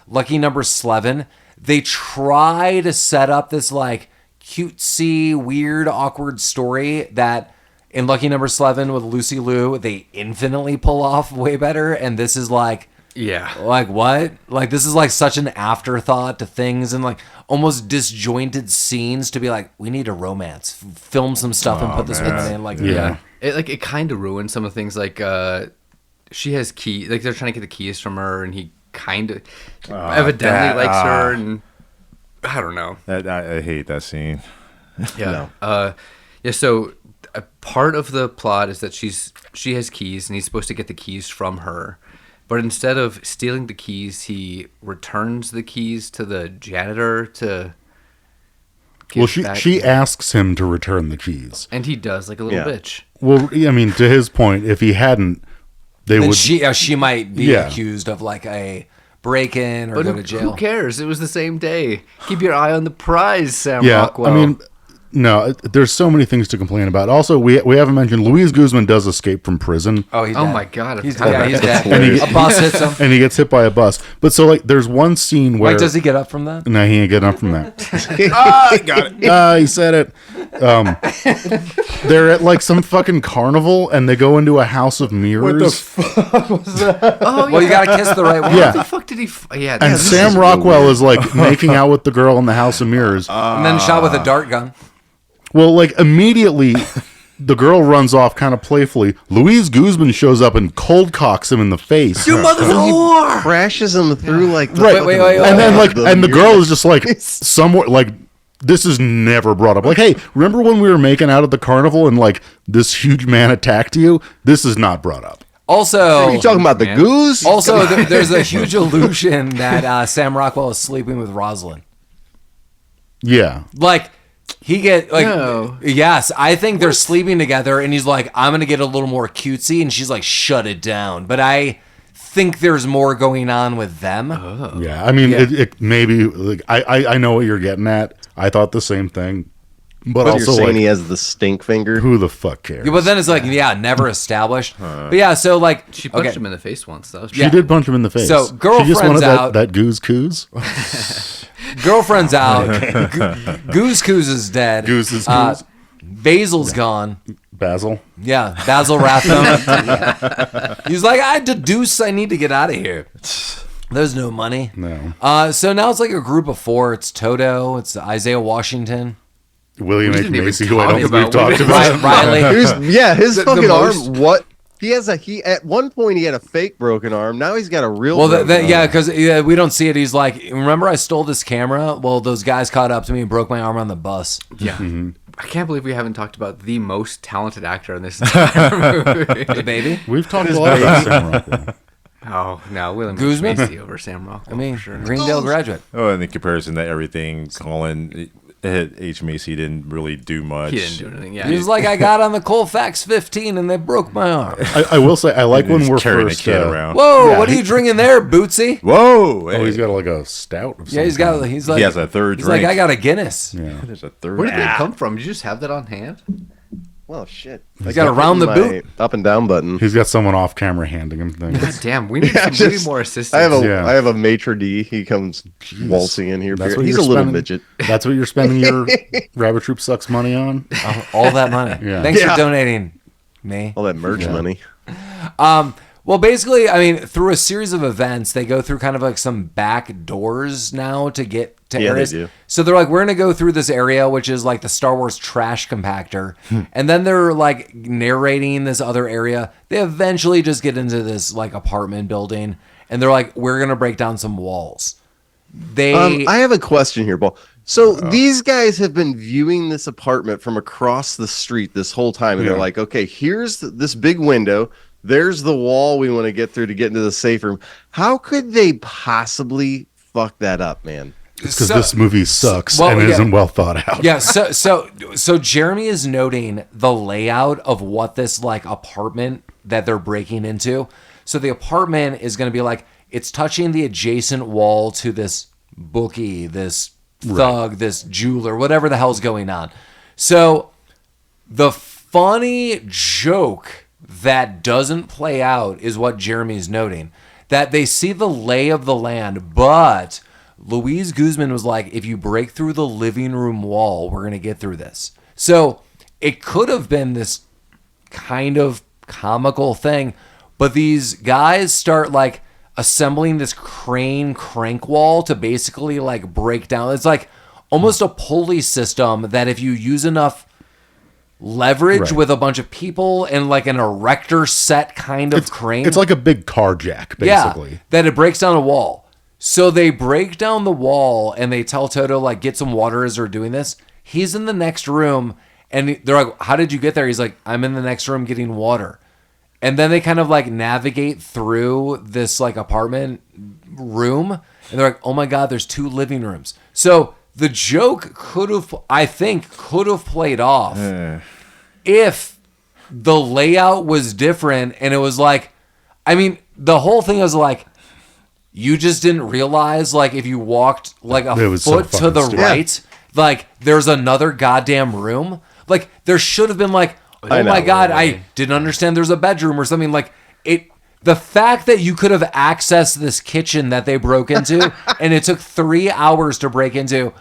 [SPEAKER 3] Lucky Number 11. They try to set up this like cutesy, weird, awkward story that in Lucky Number 11 with Lucy Liu, they infinitely pull off way better. And this is like,
[SPEAKER 4] Yeah.
[SPEAKER 3] like what? Like this is like such an afterthought to things and like almost disjointed scenes to be like, we need a romance, film some stuff and put this one in. Like,
[SPEAKER 4] Yeah. It kind of ruins some of the things like she has key, like they're trying to get the keys from her and he kind of evidently likes her and I don't know.
[SPEAKER 5] I hate that scene.
[SPEAKER 4] Yeah. Yeah. So a part of the plot is that she has keys and he's supposed to get the keys from her. But instead of stealing the keys, he returns the keys to the janitor to give
[SPEAKER 2] Well,
[SPEAKER 4] back.
[SPEAKER 2] she asks him to return the keys.
[SPEAKER 4] And he does, like a little bitch.
[SPEAKER 2] Well, I mean, to his point, if he hadn't, they
[SPEAKER 3] then
[SPEAKER 2] would.
[SPEAKER 3] she might be
[SPEAKER 2] Yeah.
[SPEAKER 3] accused of like a break-in or
[SPEAKER 4] But
[SPEAKER 3] go to jail.
[SPEAKER 4] who cares? It was the same day. Keep your eye on the prize, Sam
[SPEAKER 2] Yeah,
[SPEAKER 4] Rockwell.
[SPEAKER 2] I mean, no, there's so many things to complain about. Also, we haven't mentioned Luis Guzmán does escape from prison.
[SPEAKER 3] Oh, he's
[SPEAKER 4] Oh
[SPEAKER 3] dead.
[SPEAKER 4] my God,
[SPEAKER 3] He's
[SPEAKER 4] of course.
[SPEAKER 3] he's dead.
[SPEAKER 2] And he-
[SPEAKER 3] A bus hits him.
[SPEAKER 2] And he gets hit by a bus. But so, like, there's one scene where.
[SPEAKER 3] Like, does he get up from that?
[SPEAKER 2] No, he ain't getting up from that.
[SPEAKER 5] Got it.
[SPEAKER 2] He said it. They're at like some fucking carnival and they go into a house of mirrors.
[SPEAKER 4] Oh,
[SPEAKER 3] Well, you gotta kiss the right one.
[SPEAKER 2] Yeah.
[SPEAKER 4] What the fuck did he? Yeah,
[SPEAKER 2] And
[SPEAKER 4] this
[SPEAKER 2] Sam
[SPEAKER 4] is
[SPEAKER 2] Rockwell
[SPEAKER 4] weird.
[SPEAKER 2] is like making out with the girl in the house of mirrors.
[SPEAKER 3] And then shot with a dart gun.
[SPEAKER 2] Well, like immediately, the girl runs off kind of playfully. Luis Guzmán shows up and cold cocks him in the face.
[SPEAKER 3] You mother whore!
[SPEAKER 1] Crashes him through like the
[SPEAKER 2] Right.
[SPEAKER 1] fucking-
[SPEAKER 3] Wait.
[SPEAKER 2] And then like, and the girl is just like
[SPEAKER 1] It's-
[SPEAKER 2] somewhat like. This is never brought up. Like, hey, remember when we were making out at the carnival and like this huge man attacked you? This is not brought up.
[SPEAKER 3] Also,
[SPEAKER 1] you talking about the
[SPEAKER 4] Man.
[SPEAKER 1] goose?
[SPEAKER 3] also, there's a huge illusion that Sam Rockwell is sleeping with Rosalind.
[SPEAKER 2] Yeah.
[SPEAKER 3] Like, he get like,
[SPEAKER 4] No.
[SPEAKER 3] yes, I think they're sleeping together, and he's like, I'm gonna get a little more cutesy, and she's like, shut it down. But I think there's more going on with them.
[SPEAKER 2] Yeah. I mean,
[SPEAKER 3] Yeah.
[SPEAKER 2] it maybe like I know what you're getting at. I thought the same thing, but
[SPEAKER 1] You're
[SPEAKER 2] also
[SPEAKER 1] saying
[SPEAKER 2] like,
[SPEAKER 1] he has the stink finger.
[SPEAKER 2] who the fuck cares?
[SPEAKER 3] Yeah, but then it's like, never established. But yeah, so like,
[SPEAKER 4] She punched
[SPEAKER 3] okay.
[SPEAKER 4] him in the face once. That was
[SPEAKER 2] She did punch him in the face.
[SPEAKER 3] So,
[SPEAKER 2] she just
[SPEAKER 3] girlfriend's
[SPEAKER 2] wanted
[SPEAKER 3] out.
[SPEAKER 2] that goose coos.
[SPEAKER 3] Girlfriend's out. Goose Coos is dead.
[SPEAKER 2] Goose is
[SPEAKER 3] Uh,
[SPEAKER 2] coos.
[SPEAKER 3] Basil's gone.
[SPEAKER 2] Basil.
[SPEAKER 3] Yeah, Basil Rathbone. He's like, I deduce I need to get out of here. There's no money.
[SPEAKER 2] No.
[SPEAKER 3] So now it's like a group of four. It's Toto. It's Isaiah Washington.
[SPEAKER 2] William
[SPEAKER 4] We
[SPEAKER 2] H.
[SPEAKER 4] didn't even
[SPEAKER 2] Macy, who I don't
[SPEAKER 4] talk
[SPEAKER 2] think we've
[SPEAKER 4] about
[SPEAKER 2] talked
[SPEAKER 4] William
[SPEAKER 2] about.
[SPEAKER 3] Riley.
[SPEAKER 1] His fucking
[SPEAKER 4] most-
[SPEAKER 1] arm. What? He at one point he had a fake broken arm. Now he's got a real.
[SPEAKER 3] Well,
[SPEAKER 1] broken arm.
[SPEAKER 3] yeah, because we don't see it. He's like, remember I stole this camera? Well, those guys caught up to me and broke my arm on the bus.
[SPEAKER 4] Yeah. I can't believe we haven't talked about the most talented actor in this entire movie.
[SPEAKER 3] The baby.
[SPEAKER 2] We've talked a lot about Sam Rockwell.
[SPEAKER 4] Oh, no, William
[SPEAKER 3] Guzmán?
[SPEAKER 4] Macy over Sam Rockwell.
[SPEAKER 3] I mean,
[SPEAKER 4] for sure.
[SPEAKER 3] Greendale graduate.
[SPEAKER 5] Oh, in the comparison to everything, Collin H. Macy didn't really do much.
[SPEAKER 4] He didn't do anything. Yeah.
[SPEAKER 3] He was like, I got on the Colfax 15 and they broke my arm.
[SPEAKER 2] I will say, I like when
[SPEAKER 5] He's
[SPEAKER 2] we're
[SPEAKER 5] carrying
[SPEAKER 2] first.
[SPEAKER 5] a kid around.
[SPEAKER 3] Whoa,
[SPEAKER 2] Yeah,
[SPEAKER 3] what are you drinking there, Bootsy?
[SPEAKER 5] Whoa!
[SPEAKER 2] Oh, he's got like a stout. Of
[SPEAKER 3] Yeah, he's
[SPEAKER 2] some
[SPEAKER 3] got.
[SPEAKER 2] kind.
[SPEAKER 3] He's like.
[SPEAKER 5] He has a third
[SPEAKER 3] He's
[SPEAKER 5] drink.
[SPEAKER 3] like, I got a Guinness.
[SPEAKER 2] Yeah.
[SPEAKER 5] There's a third.
[SPEAKER 4] Where did they come from? Did you just have that on hand?
[SPEAKER 1] Well, shit.
[SPEAKER 3] He's got a round the
[SPEAKER 1] My
[SPEAKER 3] boot.
[SPEAKER 1] up and down button.
[SPEAKER 2] He's got someone off camera handing him things.
[SPEAKER 4] God damn, we need
[SPEAKER 1] Yeah,
[SPEAKER 4] some, maybe
[SPEAKER 1] just-
[SPEAKER 4] more assistance.
[SPEAKER 1] I
[SPEAKER 2] Yeah.
[SPEAKER 1] have a maitre d. He comes waltzing in here.
[SPEAKER 2] That's what
[SPEAKER 1] He's
[SPEAKER 2] you're
[SPEAKER 1] a little
[SPEAKER 2] spending-
[SPEAKER 1] midget.
[SPEAKER 2] That's what you're spending your Rabbit Troop Sucks money on?
[SPEAKER 3] All that money.
[SPEAKER 2] Yeah.
[SPEAKER 3] Thanks
[SPEAKER 1] Yeah.
[SPEAKER 3] for donating me.
[SPEAKER 1] All that merch money.
[SPEAKER 3] Well, basically, I mean, through a series of events, they go through kind of like some back doors now to get to
[SPEAKER 1] Yeah, they
[SPEAKER 3] areas.
[SPEAKER 1] do.
[SPEAKER 3] So they're like, we're going to go through this area, which is like the Star Wars trash compactor. And then they're like narrating this other area. They eventually just get into this like apartment building. And they're like, we're going to break down some walls. They.
[SPEAKER 1] I have a question here, Paul. So these guys have been viewing this apartment from across the street this whole time, and they're like, okay, here's this big window. There's the wall we want to get through to get into the safe room. How could they possibly fuck that up, man?
[SPEAKER 2] Because
[SPEAKER 3] So-
[SPEAKER 2] this movie sucks
[SPEAKER 3] well,
[SPEAKER 2] and
[SPEAKER 3] yeah.
[SPEAKER 2] isn't well thought out.
[SPEAKER 3] Yeah, so Jeremy is noting the layout of what this like apartment that they're breaking into. So the apartment is going to be like, it's touching the adjacent wall to this bookie, this thug, this jeweler, whatever the hell's going on. So the funny joke that doesn't play out is what Jeremy's noting, that they see the lay of the land, but Luis Guzmán was like, if you break through the living room wall, we're going to get through this. So it could have been this kind of comical thing, but these guys start like assembling this crane crank wall to basically like break down. It's like almost a pulley system that if you use enough leverage with a bunch of people and like an erector set kind of crane.
[SPEAKER 2] It's like a big car jack, basically.
[SPEAKER 3] Yeah, that it breaks down a wall. So they break down the wall and they tell Toto, like, get some water as they're doing this. He's in the next room and they're like, how did you get there? He's like, I'm in the next room getting water. And then they kind of like navigate through this like apartment room and they're like, oh my God, there's 2 living rooms. So the joke could have played off if the layout was different and it was like, I mean, the whole thing was like, you just didn't realize, like, if you walked like a foot to the right, like there's another goddamn room. Like there should have been like, oh my God, I didn't understand there's a bedroom or something. Like it. The fact that you could have accessed this kitchen that they broke into and it took 3 hours to break into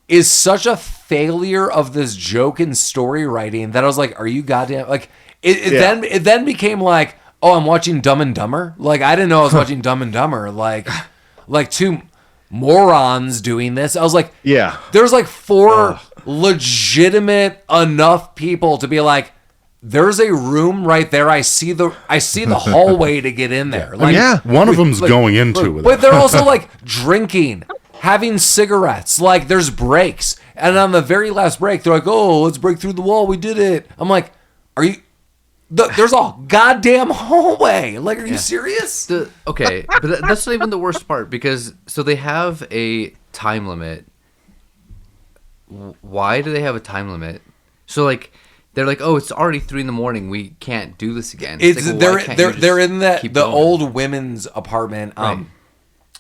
[SPEAKER 3] is such a failure of this joke and story writing that I was like, are you goddamn, like it then became like, oh, I'm watching Dumb and Dumber. Like I didn't know I was watching Dumb and Dumber. Like 2 morons doing this. I was like,
[SPEAKER 1] Yeah.
[SPEAKER 3] there's like 4 legitimate enough people to be like, there's a room right there. I see the hallway to get in there. Like,
[SPEAKER 2] One of them's going into it.
[SPEAKER 3] But they're also like drinking, having cigarettes. Like there's breaks. And on the very last break, they're like, oh, let's break through the wall. We did it. I'm like, are you... There's a goddamn hallway. Like, are you serious?
[SPEAKER 4] Okay, but that's not even the worst part because so they have a time limit. Why do they have a time limit? So like they're like, oh, it's already 3 a.m. We can't do this again.
[SPEAKER 3] It's
[SPEAKER 4] like, well,
[SPEAKER 3] they're in the
[SPEAKER 4] going?
[SPEAKER 3] old women's apartment.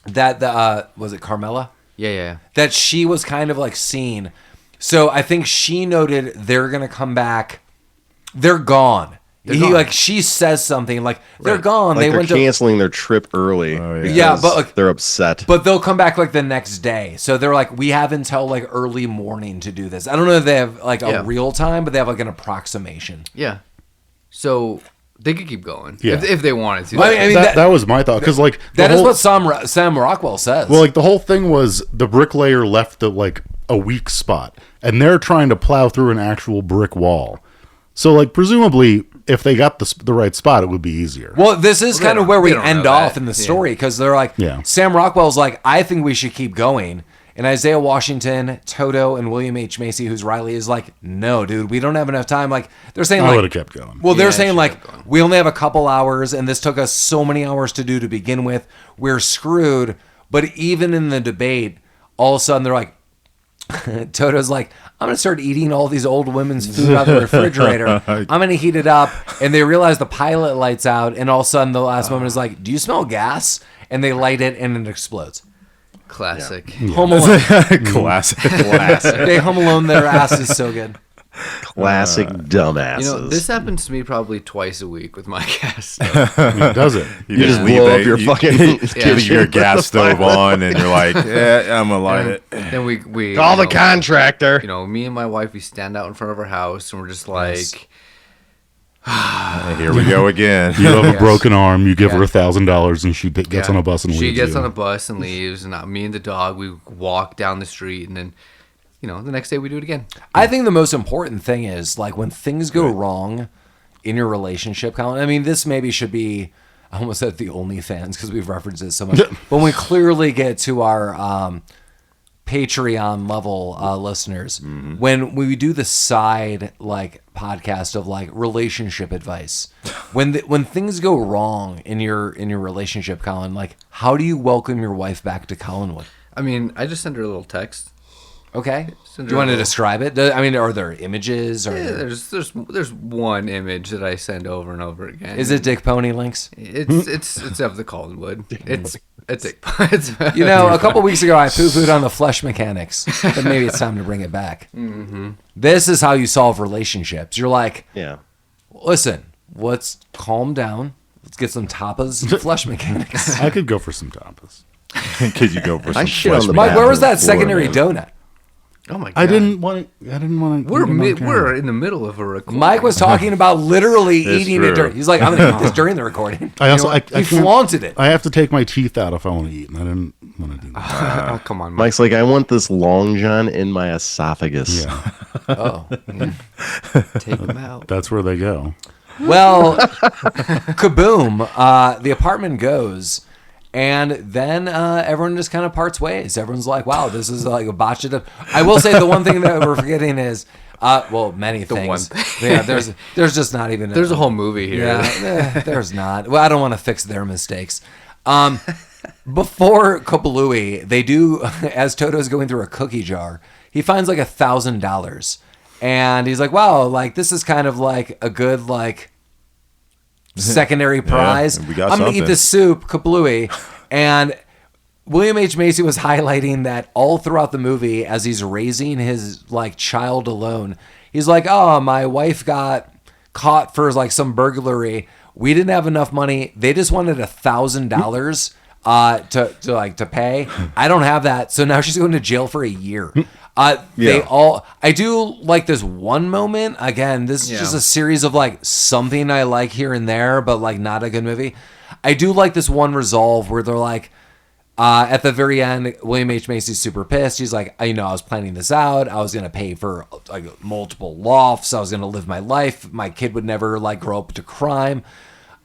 [SPEAKER 3] That was it Carmela?
[SPEAKER 4] Yeah.
[SPEAKER 3] That she was kind of like seen. So I think she noted they're gonna come back. They're gone. She says something like they're gone.
[SPEAKER 1] Like
[SPEAKER 3] they
[SPEAKER 1] they're
[SPEAKER 3] went
[SPEAKER 1] canceling their trip early.
[SPEAKER 3] Yeah, but like,
[SPEAKER 1] they're upset.
[SPEAKER 3] But they'll come back like the next day. So they're like, we have until like early morning to do this. I don't know if they have like a real time, but they have like an approximation.
[SPEAKER 4] Yeah. So they could keep going
[SPEAKER 2] Yeah.
[SPEAKER 4] if they wanted to.
[SPEAKER 3] Well, I mean,
[SPEAKER 2] that was my thought because like
[SPEAKER 3] that is what Sam Rockwell says.
[SPEAKER 2] Well, like the whole thing was the bricklayer left like a weak spot, and they're trying to plow through an actual brick wall. So like presumably, if they got the right spot, it would be easier.
[SPEAKER 3] Well, this is kind of where we end off
[SPEAKER 4] that.
[SPEAKER 3] in the story because they're like,
[SPEAKER 2] Yeah.
[SPEAKER 3] Sam Rockwell's like, I think we should keep going. And Isaiah Washington, Toto, and William H. Macy, who's Riley, is like, no, dude, we don't have enough time. Like, they're saying,
[SPEAKER 2] I
[SPEAKER 3] like,
[SPEAKER 2] would have kept going.
[SPEAKER 3] well, they're
[SPEAKER 4] Yeah,
[SPEAKER 3] saying,
[SPEAKER 4] should
[SPEAKER 3] like,
[SPEAKER 4] have gone.
[SPEAKER 3] we only have a couple hours, and this took us so many hours to do to begin with. We're screwed. But even in the debate, all of a sudden, they're like, Toto's like, I'm going to start eating all these old women's food out of the refrigerator. I'm going to heat it up. And they realize the pilot lights out. And all of a sudden, the last woman is like, do you smell gas? And they light it, and it explodes.
[SPEAKER 4] Classic.
[SPEAKER 3] Home Alone.
[SPEAKER 5] Classic.
[SPEAKER 3] They Home Alone, their ass is so good.
[SPEAKER 1] Classic dumbasses.
[SPEAKER 4] You know, this happens to me probably twice a week with my gas.
[SPEAKER 2] Does it?
[SPEAKER 1] You just blow up your fucking
[SPEAKER 5] leave your gas stove on, and you're like, yeah, I'm gonna light it.
[SPEAKER 4] Then we
[SPEAKER 1] Call the contractor.
[SPEAKER 4] You know, me and my wife, we stand out in front of our house, and we're just like,
[SPEAKER 5] Here we go again.
[SPEAKER 2] You have a broken arm. You give her $1,000, and she gets on a bus and leaves.
[SPEAKER 4] She gets
[SPEAKER 2] you.
[SPEAKER 4] on a bus and leaves, and me and the dog, we walk down the street, and then, you know, the next day we do it again.
[SPEAKER 3] I think the most important thing is, like, when things go wrong in your relationship, Colin, I mean, this maybe should be, I almost said the OnlyFans because we've referenced it so much. But when we clearly get to our Patreon level listeners, when we do the side, like, podcast of, like, relationship advice, when things go wrong in your relationship, Colin, like, how do you welcome your wife back to Collinwood?
[SPEAKER 4] I mean, I just send her a little text.
[SPEAKER 3] Okay. Do you want to describe it? I mean, are there images? Or
[SPEAKER 4] Yeah, there's one image that I send over and over again.
[SPEAKER 3] is it Dick Pony links?
[SPEAKER 4] It's of the Collinwood. It's
[SPEAKER 3] You know, a couple weeks ago I poo-pooed on the flesh mechanics, but maybe it's time to bring it back. Mm-hmm. This is how you solve relationships. You're like,
[SPEAKER 1] Yeah.
[SPEAKER 3] listen, let's calm down. Let's get some tapas and flesh mechanics.
[SPEAKER 2] I could go for some tapas.
[SPEAKER 5] Could you go for some
[SPEAKER 1] shit on
[SPEAKER 5] flesh
[SPEAKER 1] the
[SPEAKER 3] Mike, where was that
[SPEAKER 1] bathroom floor,
[SPEAKER 3] secondary
[SPEAKER 1] man.
[SPEAKER 3] donut?
[SPEAKER 4] Oh my god!
[SPEAKER 2] I didn't want to.
[SPEAKER 4] We're in the middle of a recording.
[SPEAKER 3] Mike was talking about literally eating it
[SPEAKER 5] true.
[SPEAKER 3] during. He's like, I'm going to eat this during the recording.
[SPEAKER 2] I also
[SPEAKER 3] You know what?
[SPEAKER 2] I
[SPEAKER 3] he
[SPEAKER 2] can't-
[SPEAKER 3] flaunted it.
[SPEAKER 2] I have to take my teeth out if I want to eat, and I didn't want to do that.
[SPEAKER 4] Oh come on, Mike.
[SPEAKER 1] Mike's like, I want this long john in my esophagus.
[SPEAKER 2] Yeah,
[SPEAKER 3] Oh.
[SPEAKER 4] Take them out.
[SPEAKER 2] that's where they go.
[SPEAKER 3] Well, kaboom, the apartment goes, and then everyone just kind of parts ways. Everyone's like, wow, this is like a botched up. I will say the one thing that we're forgetting is, many things.
[SPEAKER 4] one thing.
[SPEAKER 3] Yeah, there's just not even.
[SPEAKER 4] There's a whole movie here.
[SPEAKER 3] Yeah, there's not. Well, I don't want to fix their mistakes. Before Kopalui, they do, as Toto's going through a cookie jar, he finds like $1,000. And he's like, wow, like this is kind of like a good like secondary prize.
[SPEAKER 5] we got
[SPEAKER 3] I'm going to eat
[SPEAKER 5] something.
[SPEAKER 3] this soup, Kablooey. And William H. Macy was highlighting that all throughout the movie as he's raising his like child alone. He's like, oh, my wife got caught for like some burglary. We didn't have enough money. They just wanted $1,000 to pay. I don't have that. So now she's going to jail for a year. I do like this one moment. Again, this is just a series of like something I like here and there, but like not a good movie. I do like this one resolve where they're like, at the very end, William H. Macy's super pissed. He's like, I was planning this out. I was going to pay for like multiple lofts. I was going to live my life. My kid would never like grow up to crime.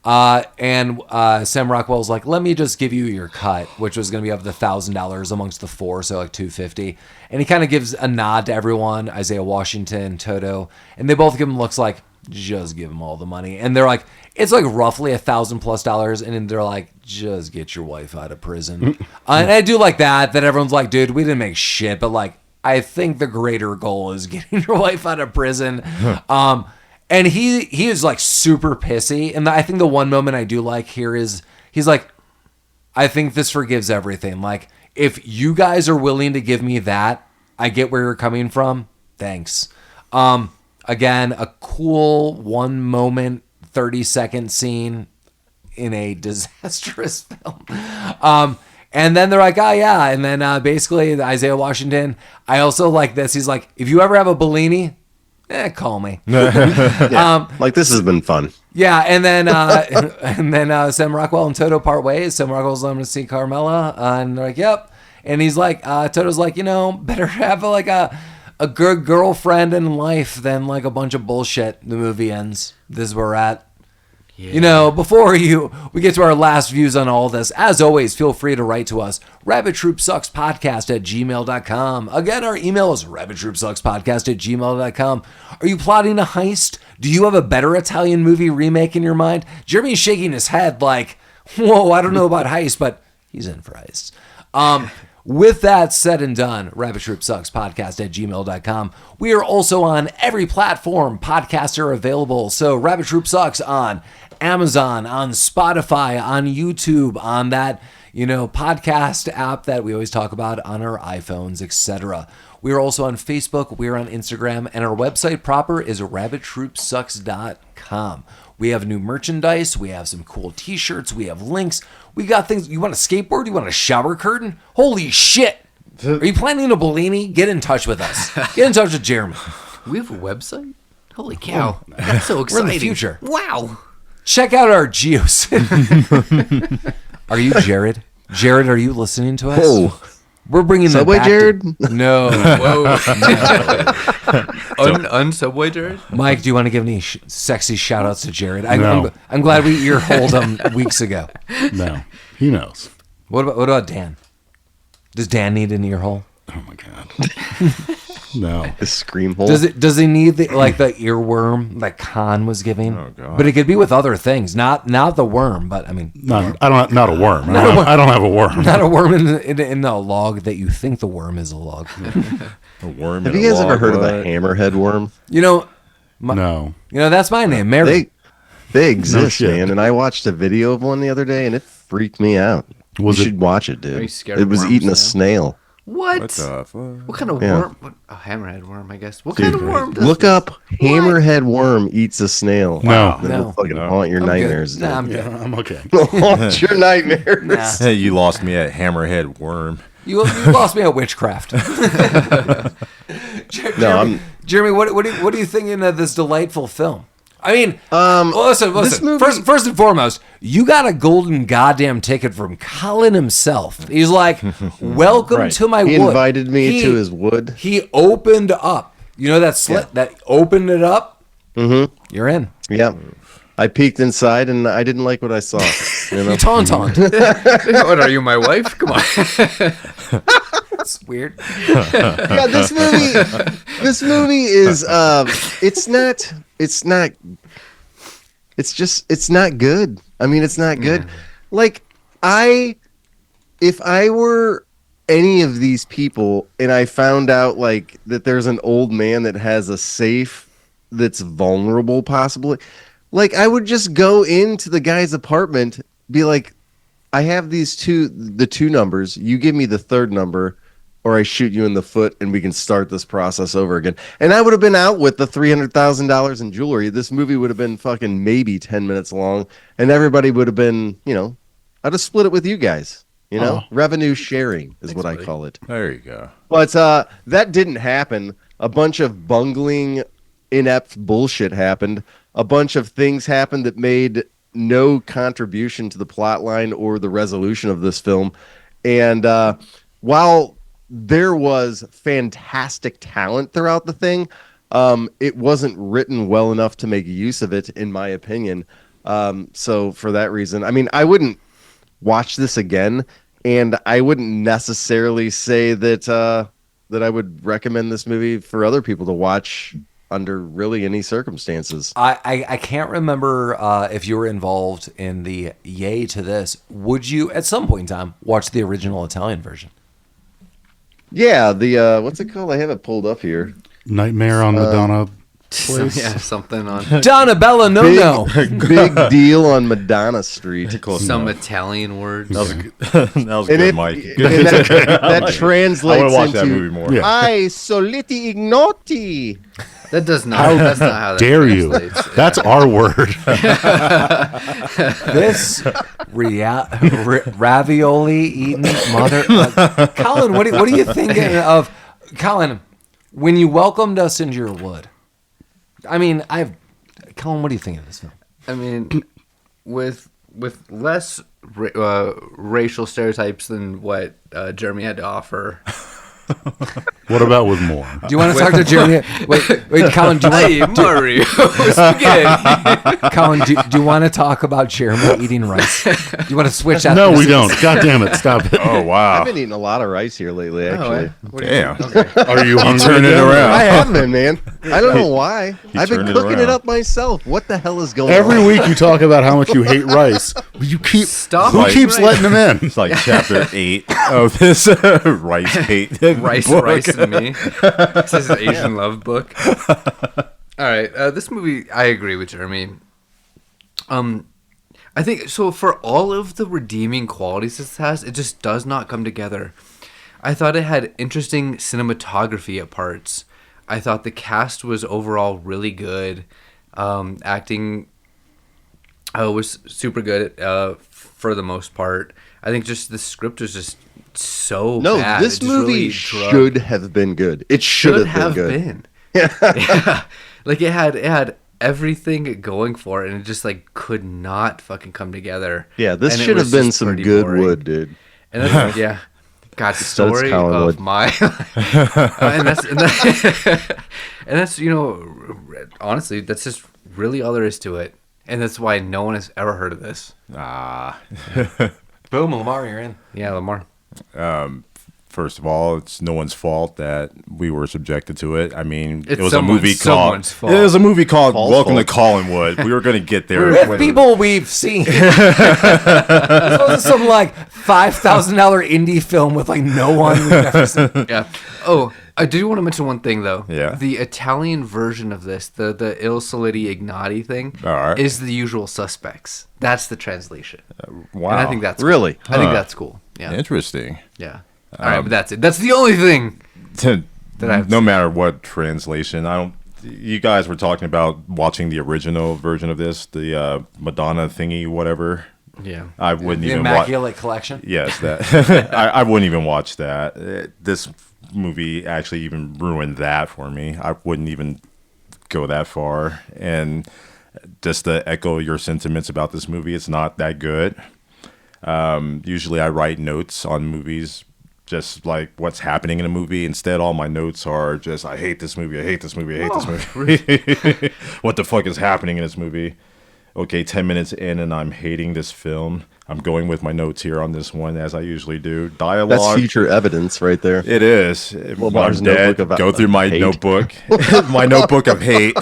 [SPEAKER 3] And Sam Rockwell's like, let me just give you your cut, which was going to be of the $1,000 amongst the four, so like $250. And he kind of gives a nod to everyone, Isaiah Washington, Toto, and they both give him looks like, just give him all the money. And they're like, it's like roughly $1,000+, and then they're like, just get your wife out of prison. And I do like that everyone's like, dude, we didn't make shit, but like, I think the greater goal is getting your wife out of prison. And he is like super pissy. And I think the one moment I do like here is he's like, I think this forgives everything. Like, if you guys are willing to give me that, I get where you're coming from. Thanks. Again, a cool 1 moment, 30-second scene in a disastrous film. And then they're like, oh, yeah. And then basically Isaiah Washington, I also like this. He's like, if you ever have a Bellini, call me.
[SPEAKER 1] Like, this has been fun.
[SPEAKER 3] Yeah, and then Sam Rockwell and Toto part ways. Sam Rockwell's going to see Carmela, and they're like, yep. And he's like, Toto's like, better have like a good girlfriend in life than like a bunch of bullshit. The movie ends. This is where we're at. Yeah. Before we get to our last views on all this, as always, feel free to write to us, rabbittroopsuckspodcast@gmail.com. Again, our email is rabbittroopsuckspodcast@gmail.com. Are you plotting a heist? Do you have a better Italian movie remake in your mind? Jeremy's shaking his head like, whoa, I don't know about heist, but he's in for heists. With that said and done, rabbittroopsuckspodcast@gmail.com. We are also on every platform podcasts are available. So Rabbit Troop Sucks on Amazon, on Spotify, on YouTube, on that, podcast app that we always talk about on our iPhones, etc. We are also on Facebook, we are on Instagram, and our website proper is rabbittroopsucks.com. We have new merchandise, we have some cool t-shirts, we have links. We got things. You want a skateboard? You want a shower curtain? Holy shit! Are you planning a Bellini? Get in touch with us. Get in touch with Jeremy.
[SPEAKER 4] We have a website? Holy cow. That's so exciting.
[SPEAKER 3] We're in the future.
[SPEAKER 4] Wow.
[SPEAKER 3] Check out our geos. Are you Jared? Jared, are you listening to us?
[SPEAKER 1] Oh.
[SPEAKER 3] We're bringing them
[SPEAKER 1] Subway
[SPEAKER 3] back
[SPEAKER 1] Jared?
[SPEAKER 3] No.
[SPEAKER 4] Whoa. Unsubway Jared?
[SPEAKER 3] Mike, do you want to give any sexy shout-outs to Jared?
[SPEAKER 2] No.
[SPEAKER 3] I'm glad we ear-holed him weeks ago.
[SPEAKER 2] No, he knows.
[SPEAKER 3] What about Dan? Does Dan need an ear hole?
[SPEAKER 2] Oh my god. No.
[SPEAKER 1] The scream hole.
[SPEAKER 3] Does he need the earworm that Khan was giving?
[SPEAKER 5] Oh, God.
[SPEAKER 3] But it could be with other things, not the worm. But I mean,
[SPEAKER 2] Not a worm. I don't have a worm.
[SPEAKER 3] not a worm in the log that you think the worm is a log.
[SPEAKER 5] A worm.
[SPEAKER 1] Have
[SPEAKER 5] in
[SPEAKER 1] you
[SPEAKER 5] a
[SPEAKER 1] guys ever
[SPEAKER 5] log,
[SPEAKER 1] heard of
[SPEAKER 5] what?
[SPEAKER 1] a hammerhead worm?
[SPEAKER 3] You know,
[SPEAKER 2] No.
[SPEAKER 3] that's my name, Mary.
[SPEAKER 1] They exist,
[SPEAKER 2] shit.
[SPEAKER 1] man. And I watched a video of one the other day, and it freaked me out.
[SPEAKER 2] Was
[SPEAKER 1] you
[SPEAKER 2] it-
[SPEAKER 1] should watch it, dude.
[SPEAKER 4] Are you scared
[SPEAKER 1] It
[SPEAKER 4] of
[SPEAKER 1] was
[SPEAKER 4] worms
[SPEAKER 1] eating
[SPEAKER 4] now?
[SPEAKER 1] a snail.
[SPEAKER 4] What?
[SPEAKER 5] What the fuck?
[SPEAKER 4] What kind of
[SPEAKER 1] Yeah.
[SPEAKER 4] worm? A hammerhead worm, I guess. What kind of worm does
[SPEAKER 1] Look
[SPEAKER 4] this?
[SPEAKER 1] up hammerhead worm eats a snail.
[SPEAKER 2] No.
[SPEAKER 1] Then it'll
[SPEAKER 3] No.
[SPEAKER 1] fucking
[SPEAKER 5] No.
[SPEAKER 1] haunt your
[SPEAKER 3] I'm good.
[SPEAKER 1] nightmares.
[SPEAKER 3] Nah, I'm
[SPEAKER 2] Yeah,
[SPEAKER 3] good.
[SPEAKER 2] I'm okay.
[SPEAKER 1] Haunt your nightmares.
[SPEAKER 5] Hey, you lost me at hammerhead worm.
[SPEAKER 3] You lost me at witchcraft. Jeremy, what are you thinking of this delightful film? I mean, listen.
[SPEAKER 1] this movie-
[SPEAKER 3] First and foremost, you got a golden goddamn ticket from Collin himself. He's like, "Welcome
[SPEAKER 1] Right.
[SPEAKER 3] to my
[SPEAKER 1] He
[SPEAKER 3] wood."
[SPEAKER 1] invited me to his wood.
[SPEAKER 3] He opened up. You know that slit that opened it up.
[SPEAKER 1] Mm-hmm.
[SPEAKER 3] You're in.
[SPEAKER 1] Yeah. I peeked inside and I didn't like what I saw. You know?
[SPEAKER 3] You tauntauned.
[SPEAKER 4] What are you, my wife? Come on.
[SPEAKER 3] That's weird.
[SPEAKER 1] Yeah, this movie is it's not good. I mean, it's not good. Like if I were any of these people and I found out like that there's an old man that has a safe that's vulnerable possibly, like I would just go into the guy's apartment, be like, I have the two numbers, you give me the third number or I shoot you in the foot and we can start this process over again. And I would have been out with the $300,000 in jewelry. This movie would have been fucking maybe 10 minutes long and everybody would have been, I'd have split it with you guys, revenue sharing is what I call it.
[SPEAKER 5] There you go.
[SPEAKER 1] But that didn't happen. A bunch of bungling, inept bullshit happened. A bunch of things happened that made no contribution to the plot line or the resolution of this film. And while there was fantastic talent throughout the thing, it wasn't written well enough to make use of it, in my opinion. So for that reason, I mean, I wouldn't watch this again, and I wouldn't necessarily say that that I would recommend this movie for other people to watch under really any circumstances.
[SPEAKER 3] I can't remember if you were involved in the yay to this. Would you, at some point in time, watch the original Italian version?
[SPEAKER 1] Yeah, the what's it called? I have it pulled up here.
[SPEAKER 2] Nightmare on Madonna place.
[SPEAKER 4] Yeah, something on
[SPEAKER 3] Donna Bella, no.
[SPEAKER 1] Big deal on Madonna Street.
[SPEAKER 5] Close
[SPEAKER 4] some
[SPEAKER 5] enough.
[SPEAKER 4] Italian words.
[SPEAKER 5] That was good. That was
[SPEAKER 1] And
[SPEAKER 5] good,
[SPEAKER 1] it-
[SPEAKER 5] Mike.
[SPEAKER 1] and that translates
[SPEAKER 5] I want to watch that
[SPEAKER 1] into
[SPEAKER 5] movie more.
[SPEAKER 2] Yeah.
[SPEAKER 1] I soliti ignoti.
[SPEAKER 4] That does not. That's not how that
[SPEAKER 2] Dare you?
[SPEAKER 4] translates.
[SPEAKER 2] That's our word.
[SPEAKER 3] This ravioli eating mother. Colin, what are you thinking of? Colin, when you welcomed us into your wood, I mean, Colin, what do you think of this film?
[SPEAKER 4] I mean, with less racial stereotypes than what Jeremy had to offer.
[SPEAKER 2] What about with more?
[SPEAKER 3] Do you want to talk to Jeremy? Wait, Colin, do you want
[SPEAKER 4] Hey, Mario, spaghetti.
[SPEAKER 3] Colin, do you want to talk about Jeremy eating rice? Do you want to switch out?
[SPEAKER 2] No, we don't. God damn it. Stop it.
[SPEAKER 5] Oh
[SPEAKER 1] I've
[SPEAKER 5] wow!
[SPEAKER 1] been eating a lot of rice here lately, actually.
[SPEAKER 5] Damn.
[SPEAKER 2] Are you hungry?
[SPEAKER 5] Turn it
[SPEAKER 2] again?
[SPEAKER 5] around.
[SPEAKER 1] I have been, man. I don't know why. I've been
[SPEAKER 5] turned it
[SPEAKER 1] cooking it
[SPEAKER 5] around.
[SPEAKER 1] up myself. What the hell is going
[SPEAKER 2] Every
[SPEAKER 1] on?
[SPEAKER 2] week you talk about how much you hate rice, but you keep.
[SPEAKER 4] Stop
[SPEAKER 2] Who
[SPEAKER 4] it.
[SPEAKER 2] keeps
[SPEAKER 4] Right.
[SPEAKER 2] letting them in?
[SPEAKER 5] It's like chapter 8 of this rice hate
[SPEAKER 4] Rice,
[SPEAKER 5] book.
[SPEAKER 4] rice and me. This is an Asian love book. All right, this movie, I agree with Jeremy. I think so. For all of the redeeming qualities this has, it just does not come together. I thought it had interesting cinematography at parts. I thought the cast was overall really good. Acting was super good for the most part. I think just the script was just so
[SPEAKER 1] No,
[SPEAKER 4] bad.
[SPEAKER 1] this
[SPEAKER 4] It just
[SPEAKER 1] movie
[SPEAKER 4] really drug-
[SPEAKER 1] should have been good. It should have been good.
[SPEAKER 4] Yeah. Like it had everything going for it and it just like could not fucking come together.
[SPEAKER 1] Yeah, this
[SPEAKER 4] And it
[SPEAKER 1] should have
[SPEAKER 4] was
[SPEAKER 1] been
[SPEAKER 4] just
[SPEAKER 1] some
[SPEAKER 4] pretty
[SPEAKER 1] good
[SPEAKER 4] boring.
[SPEAKER 1] wood, dude.
[SPEAKER 4] And that's yeah. God, story
[SPEAKER 1] Collinwood.
[SPEAKER 4] of my and that's honestly that's just really all there is to it. And that's why no one has ever heard of this.
[SPEAKER 5] Ah.
[SPEAKER 3] Boom, Lamar, you're in.
[SPEAKER 4] Yeah, Lamar.
[SPEAKER 5] First of all, it's no one's fault that we were subjected to it. I mean,
[SPEAKER 4] It's
[SPEAKER 5] it was a movie called
[SPEAKER 4] someone's fault.
[SPEAKER 5] it was a movie called
[SPEAKER 1] Paul's
[SPEAKER 5] Welcome
[SPEAKER 1] fault.
[SPEAKER 5] to Collinwood. We were going to get there.
[SPEAKER 3] With people we've seen. This was some like $5,000 indie film with like no one we've ever seen.
[SPEAKER 4] Yeah. Oh, I do want to mention one thing though.
[SPEAKER 5] Yeah.
[SPEAKER 4] The Italian version of this, the Il Soliti Ignati thing,
[SPEAKER 5] All right.
[SPEAKER 4] is The Usual Suspects. That's the translation.
[SPEAKER 5] Wow.
[SPEAKER 4] And I think that's
[SPEAKER 1] Really?
[SPEAKER 4] Cool. I think that's cool. Yeah.
[SPEAKER 5] Interesting.
[SPEAKER 4] Yeah. All right, but that's it. That's the only thing. That I've
[SPEAKER 5] No
[SPEAKER 4] seen.
[SPEAKER 5] matter what translation, I don't. You guys were talking about watching the original version of this, the Madonna thingy, whatever.
[SPEAKER 4] Yeah.
[SPEAKER 5] I wouldn't
[SPEAKER 3] The
[SPEAKER 5] even watch.
[SPEAKER 3] Immaculate Collection.
[SPEAKER 5] Yes, that I wouldn't even watch that. This movie actually even ruined that for me. I wouldn't even go that far. And just to echo your sentiments about this movie, it's not that good. Usually I write notes on movies, just like what's happening in a movie. Instead, all my notes are just, I hate this movie, I hate this movie, I hate this movie. What the fuck is happening in this movie? Okay, 10 minutes in and I'm hating this film. I'm going with my notes here on this one, as I usually do. Dialogue.
[SPEAKER 1] That's future evidence right there.
[SPEAKER 5] It is. When
[SPEAKER 1] Lamar's
[SPEAKER 5] I'm dead,
[SPEAKER 1] notebook about
[SPEAKER 5] go through my
[SPEAKER 1] hate.
[SPEAKER 5] notebook. My notebook of hate.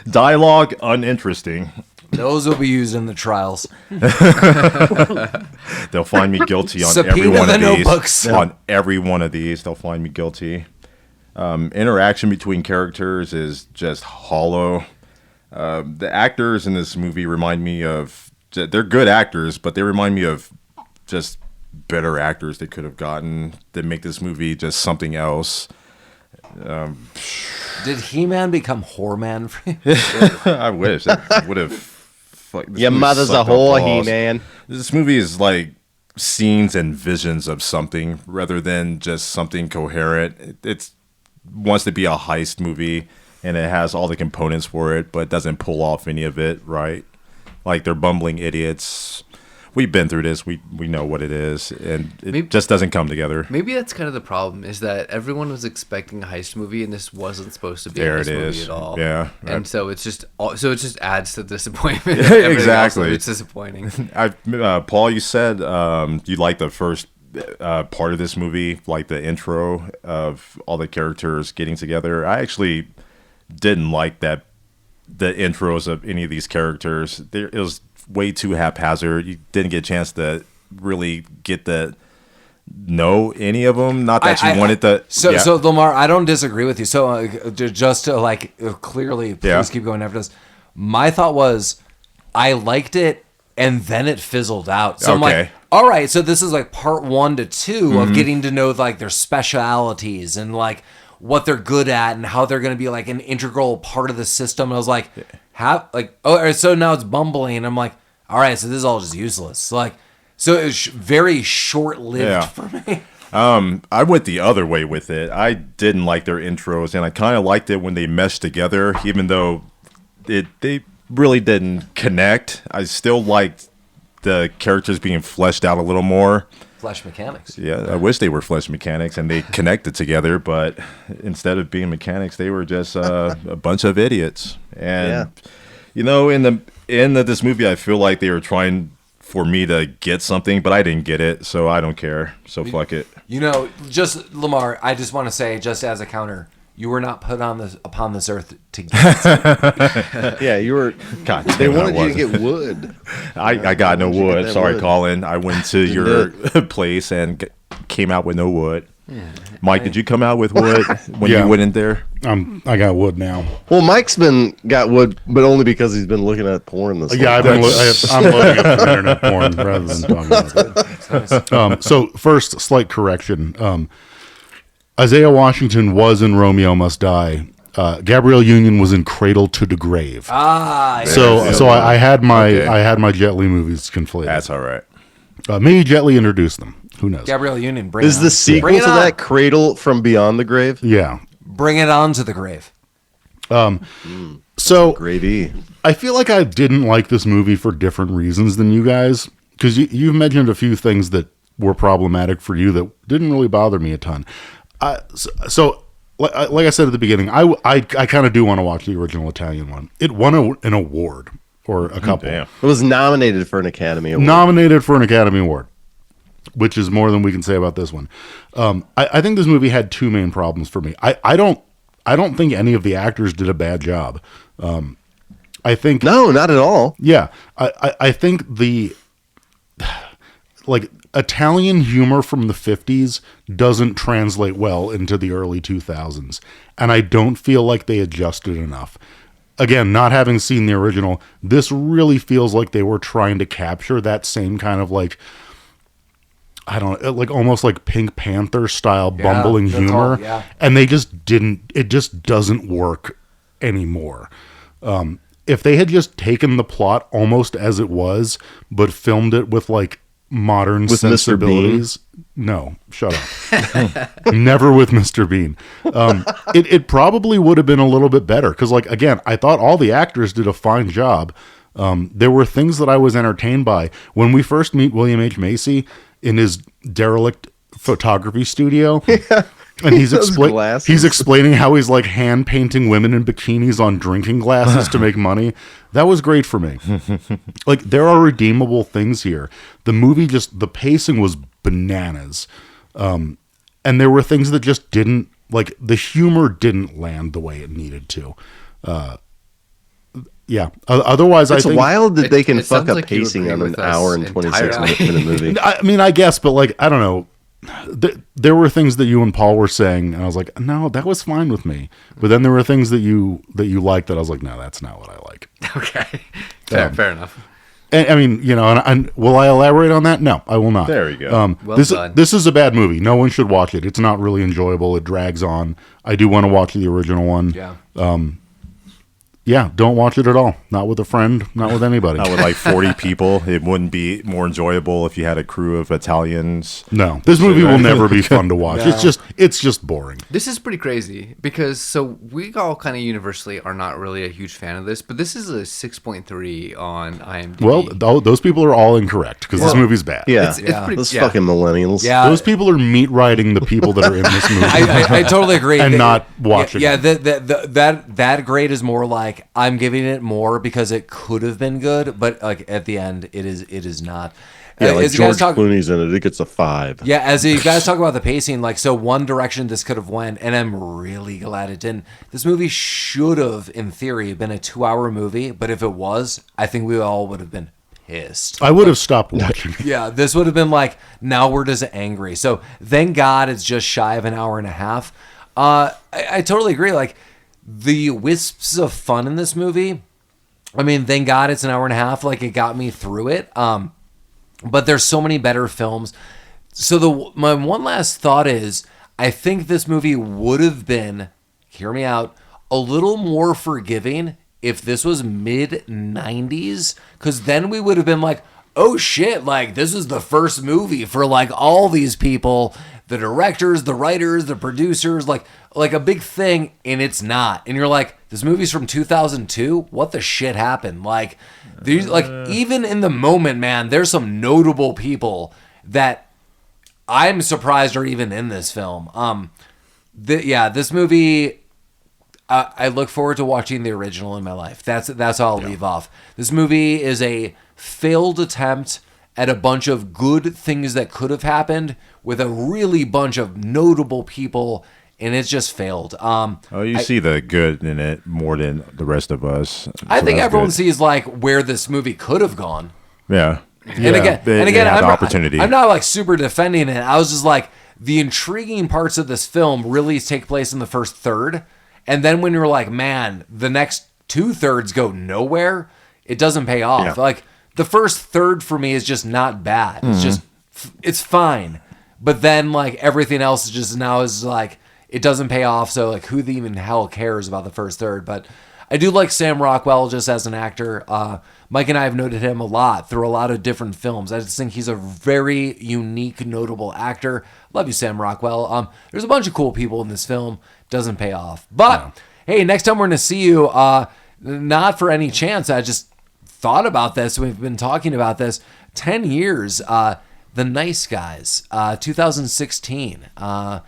[SPEAKER 5] Dialogue, uninteresting.
[SPEAKER 3] Those will be used in the trials.
[SPEAKER 5] They'll find me guilty on
[SPEAKER 3] Subpoena
[SPEAKER 5] every one
[SPEAKER 3] the
[SPEAKER 5] of these.
[SPEAKER 3] notebooks.
[SPEAKER 5] On every one of these, they'll find me guilty. Interaction between characters is just hollow. The actors in this movie remind me of, they're good actors, but they remind me of just better actors they could have gotten that make this movie just something else.
[SPEAKER 3] Did He-Man become Whoreman for you?
[SPEAKER 5] I wish that would have.
[SPEAKER 1] Your mother's a whore, He-Man.
[SPEAKER 5] This movie is like scenes and visions of something rather than just something coherent. It wants to be a heist movie and it has all the components for it, but doesn't pull off any of it right. Like they're bumbling idiots. We've been through this. We know what it is, and it just doesn't come together.
[SPEAKER 4] Maybe that's kind of the problem, is that everyone was expecting a heist movie, and this wasn't supposed to be
[SPEAKER 5] There
[SPEAKER 4] a
[SPEAKER 5] it
[SPEAKER 4] heist movie
[SPEAKER 5] is.
[SPEAKER 4] at all.
[SPEAKER 5] Yeah.
[SPEAKER 4] And so it just adds to disappointment.
[SPEAKER 5] Yeah,
[SPEAKER 4] Everything else,
[SPEAKER 5] exactly.
[SPEAKER 4] it's disappointing.
[SPEAKER 5] Paul, you said you liked the first part of this movie, like the intro of all the characters getting together. I actually didn't like that, the intros of any of these characters. It was way too haphazard. You didn't get a chance to really get to know any of them. Not that you wanted to.
[SPEAKER 3] So Lamar, I don't disagree with you. So just to like clearly, please
[SPEAKER 5] Yeah.
[SPEAKER 3] keep going after this. My thought was, I liked it, and then it fizzled out. So I'm like,
[SPEAKER 5] Okay.
[SPEAKER 3] all right, so this is like part 1 to 2 of getting to know like their specialities and like what they're good at and how they're going to be like an integral part of the system. And I was like, so now it's bumbling. And I'm like, all right, so this is all just useless. Like, so it was very short-lived
[SPEAKER 5] Yeah.
[SPEAKER 3] for me.
[SPEAKER 5] I went the other way with it. I didn't like their intros, and I kind of liked it when they meshed together, even though they really didn't connect. I still liked the characters being fleshed out a little more.
[SPEAKER 3] Flesh mechanics.
[SPEAKER 5] Yeah, I wish they were flesh mechanics and they connected together, but instead of being mechanics, they were just a bunch of idiots. And you know, in this movie, I feel like they were trying for me to get something, but I didn't get it, so I don't care. So fuck it.
[SPEAKER 3] You know, just Lamar, I just want to say, just as a counter, you were not put upon this earth to get.
[SPEAKER 1] Yeah, you were.
[SPEAKER 5] God,
[SPEAKER 1] They
[SPEAKER 5] damn it,
[SPEAKER 1] wanted
[SPEAKER 5] I
[SPEAKER 1] you to
[SPEAKER 5] wasn't.
[SPEAKER 1] get wood.
[SPEAKER 5] I got no
[SPEAKER 1] Why don't you get
[SPEAKER 5] wood.
[SPEAKER 1] that
[SPEAKER 5] Sorry,
[SPEAKER 1] wood?
[SPEAKER 5] Colin. I went to your place and came out with no wood. Mike, did you come out with wood when
[SPEAKER 2] Yeah.
[SPEAKER 5] you went in there?
[SPEAKER 2] I got wood now.
[SPEAKER 1] Well, Mike's got wood, but only because he's been looking at porn this
[SPEAKER 2] Yeah,
[SPEAKER 1] whole
[SPEAKER 2] I'm looking up some internet porn rather than talking about it. So first, slight correction. Isaiah Washington was in Romeo Must Die. Gabrielle Union was in Cradle to the Grave. So I had my Jet Li movies conflated.
[SPEAKER 5] That's all right.
[SPEAKER 2] Maybe Jet Li introduced them. Who knows?
[SPEAKER 3] Gabrielle Union, bring
[SPEAKER 1] Is
[SPEAKER 3] it
[SPEAKER 1] the
[SPEAKER 3] on.
[SPEAKER 1] sequel
[SPEAKER 3] Bring
[SPEAKER 1] to
[SPEAKER 3] it on.
[SPEAKER 1] that Cradle from Beyond the Grave?
[SPEAKER 2] Yeah.
[SPEAKER 3] Bring it on to the grave.
[SPEAKER 2] So
[SPEAKER 1] Gravy.
[SPEAKER 2] I feel like I didn't like this movie for different reasons than you guys, because you've mentioned a few things that were problematic for you that didn't really bother me a ton. So like I said at the beginning, I kind of do want to watch the original Italian one. It won an award or a couple.
[SPEAKER 5] Damn.
[SPEAKER 1] It was nominated for an Academy Award.
[SPEAKER 2] Nominated for an Academy Award. which is more than we can say about this one. I think this movie had two main problems for me. I don't think any of the actors did a bad job. I think
[SPEAKER 1] No, not at all.
[SPEAKER 2] yeah, I think the like Italian humor from the 50s doesn't translate well into the early 2000s, and I don't feel like they adjusted enough. Again, not having seen the original, this really feels like they were trying to capture that same kind of like, I don't know, like almost like Pink Panther style bumbling
[SPEAKER 3] that's
[SPEAKER 2] humor.
[SPEAKER 3] all, yeah.
[SPEAKER 2] And they just didn't, it just doesn't work anymore. If they had just taken the plot almost as it was, but filmed it with like modern
[SPEAKER 1] With Mr.
[SPEAKER 2] sensibilities. No, shut up. Never with Mr. Bean. It probably would have been a little bit better. Because, like, again, I thought all the actors did a fine job. There were things that I was entertained by. When we first meet William H. Macy in his derelict photography studio, and he's
[SPEAKER 1] Those glasses.
[SPEAKER 2] he's explaining how he's like hand painting women in bikinis on drinking glasses to make money. That was great for me. Like, there are redeemable things here. The movie the pacing was bananas. And there were things that just didn't, like, the humor didn't land the way it needed to. Yeah. Otherwise,
[SPEAKER 1] It's
[SPEAKER 2] I think
[SPEAKER 1] wild that they can
[SPEAKER 4] it
[SPEAKER 1] fuck
[SPEAKER 4] sounds
[SPEAKER 1] up
[SPEAKER 4] like you
[SPEAKER 1] pacing
[SPEAKER 4] agree
[SPEAKER 1] on an
[SPEAKER 4] with us
[SPEAKER 1] hour and 26
[SPEAKER 4] entirely.
[SPEAKER 1] minute movie.
[SPEAKER 2] I mean, I guess, but like, I don't know. There were things that you and Paul were saying, and I was like, no, that was fine with me. But then there were things that you liked that I was like, no, that's not what I like.
[SPEAKER 4] Okay. Fair enough.
[SPEAKER 2] And, I mean, you know, and will I elaborate on that? No, I will not.
[SPEAKER 5] There you go.
[SPEAKER 4] Well
[SPEAKER 2] this
[SPEAKER 4] done.
[SPEAKER 2] this is a bad movie. No one should watch it. It's not really enjoyable. It drags on. I do want to watch the original one.
[SPEAKER 3] Yeah.
[SPEAKER 2] Yeah, don't watch it at all. Not with a friend. Not with anybody.
[SPEAKER 5] Not with like 40 people. It wouldn't be more enjoyable if you had a crew of Italians.
[SPEAKER 2] No, this movie will never be fun to watch.
[SPEAKER 3] No.
[SPEAKER 2] It's just boring.
[SPEAKER 4] This is pretty crazy because we all kind of universally are not really a huge fan of this, but this is a 6.3 on IMDb.
[SPEAKER 2] Well, those people are all incorrect because this movie's bad.
[SPEAKER 1] Yeah,
[SPEAKER 4] It's pretty-
[SPEAKER 1] those
[SPEAKER 4] yeah.
[SPEAKER 1] fucking millennials.
[SPEAKER 3] Yeah.
[SPEAKER 2] Those people are meat riding the people that are in this movie.
[SPEAKER 3] I totally agree.
[SPEAKER 2] And not watching
[SPEAKER 3] Yeah,
[SPEAKER 2] it.
[SPEAKER 3] that grade is more like I'm giving it more because it could have been good, but like at the end, it is not.
[SPEAKER 1] Yeah, like
[SPEAKER 3] As you guys
[SPEAKER 1] George
[SPEAKER 3] talk-
[SPEAKER 1] Clooney's in it. It gets a 5.
[SPEAKER 3] Yeah, as you guys talk about the pacing, like, so one direction this could have went, and I'm really glad it didn't. This movie should have, in theory, been a 2-hour movie, but if it was, I think we all would have been pissed.
[SPEAKER 2] I would have stopped watching.
[SPEAKER 3] Yeah, this would have been like, now we're just angry. So thank God it's just shy of an hour and a half. I totally agree. Like, the wisps of fun in this movie, I mean, thank God it's an hour and a half. Like, it got me through it. But there's so many better films. So my one last thought is, I think this movie would have been, hear me out, a little more forgiving if this was mid-90s, because then we would have been like, oh shit, like, this is the first movie for like all these people, the directors, the writers, the producers, like a big thing, and it's not. And you're like, this movie's from 2002? What the shit happened? Like, these, like, even in the moment, man, there's some notable people that I'm surprised are even in this film. This movie, I look forward to watching the original in my life. That's how I'll leave off. This movie is a failed attempt at a bunch of good things that could have happened with a really bunch of notable people, and it's just failed.
[SPEAKER 5] You see the good in it more than the rest of us.
[SPEAKER 3] I
[SPEAKER 5] so
[SPEAKER 3] think
[SPEAKER 5] that's
[SPEAKER 3] everyone
[SPEAKER 5] good.
[SPEAKER 3] sees like where this movie could have gone.
[SPEAKER 5] Yeah.
[SPEAKER 3] And again,
[SPEAKER 5] They had the opportunity.
[SPEAKER 3] I'm not like super defending it. I was just like, the intriguing parts of this film really take place in the first third. And then when you're like, man, the next 2/3 go nowhere, it doesn't pay off.
[SPEAKER 1] Yeah.
[SPEAKER 3] Like, the first third for me is just not bad. It's just, it's fine. But then like everything else is just now is like, it doesn't pay off. So like, who even hell cares about the first third? But I do like Sam Rockwell just as an actor. Mike and I have noted him a lot through a lot of different films. I just think he's a very unique, notable actor. Love you, Sam Rockwell. There's a bunch of cool people in this film. Doesn't pay off. But hey, next time we're going to see you, not for any chance. I just thought about this. We've been talking about this. 10 years. The Nice Guys, 2016. Nice.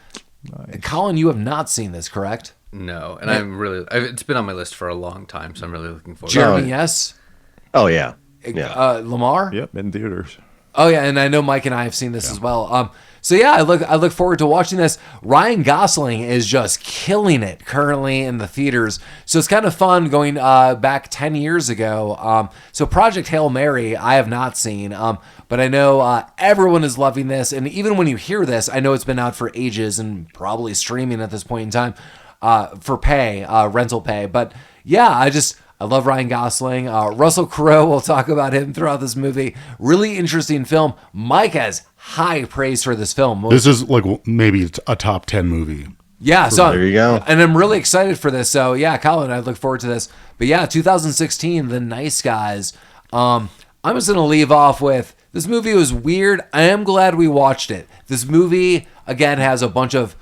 [SPEAKER 3] Collin, you have not seen this, correct?
[SPEAKER 4] No, and it's been on my list for a long time, so I'm really looking forward to it.
[SPEAKER 3] Jeremy, yes.
[SPEAKER 1] Oh, yeah. Yeah.
[SPEAKER 3] Lamar?
[SPEAKER 5] Yep, in theaters.
[SPEAKER 3] Oh yeah, and I know Mike and I have seen this as well. So yeah, I look forward to watching this. Ryan Gosling is just killing it currently in the theaters. So it's kind of fun going back 10 years ago. So Project Hail Mary, I have not seen, but I know everyone is loving this. And even when you hear this, I know it's been out for ages and probably streaming at this point in time for rental pay. But yeah, I love Ryan Gosling. Russell Crowe, we'll talk about him throughout this movie. Really interesting film. Mike has high praise for this film.
[SPEAKER 2] This is like maybe a top 10 movie.
[SPEAKER 3] Yeah, so
[SPEAKER 1] There you go.
[SPEAKER 3] And I'm really excited for this. So yeah, Colin, I look forward to this. But yeah, 2016, The Nice Guys. I'm just gonna leave off with this movie was weird. I am glad we watched it. This movie again has a bunch of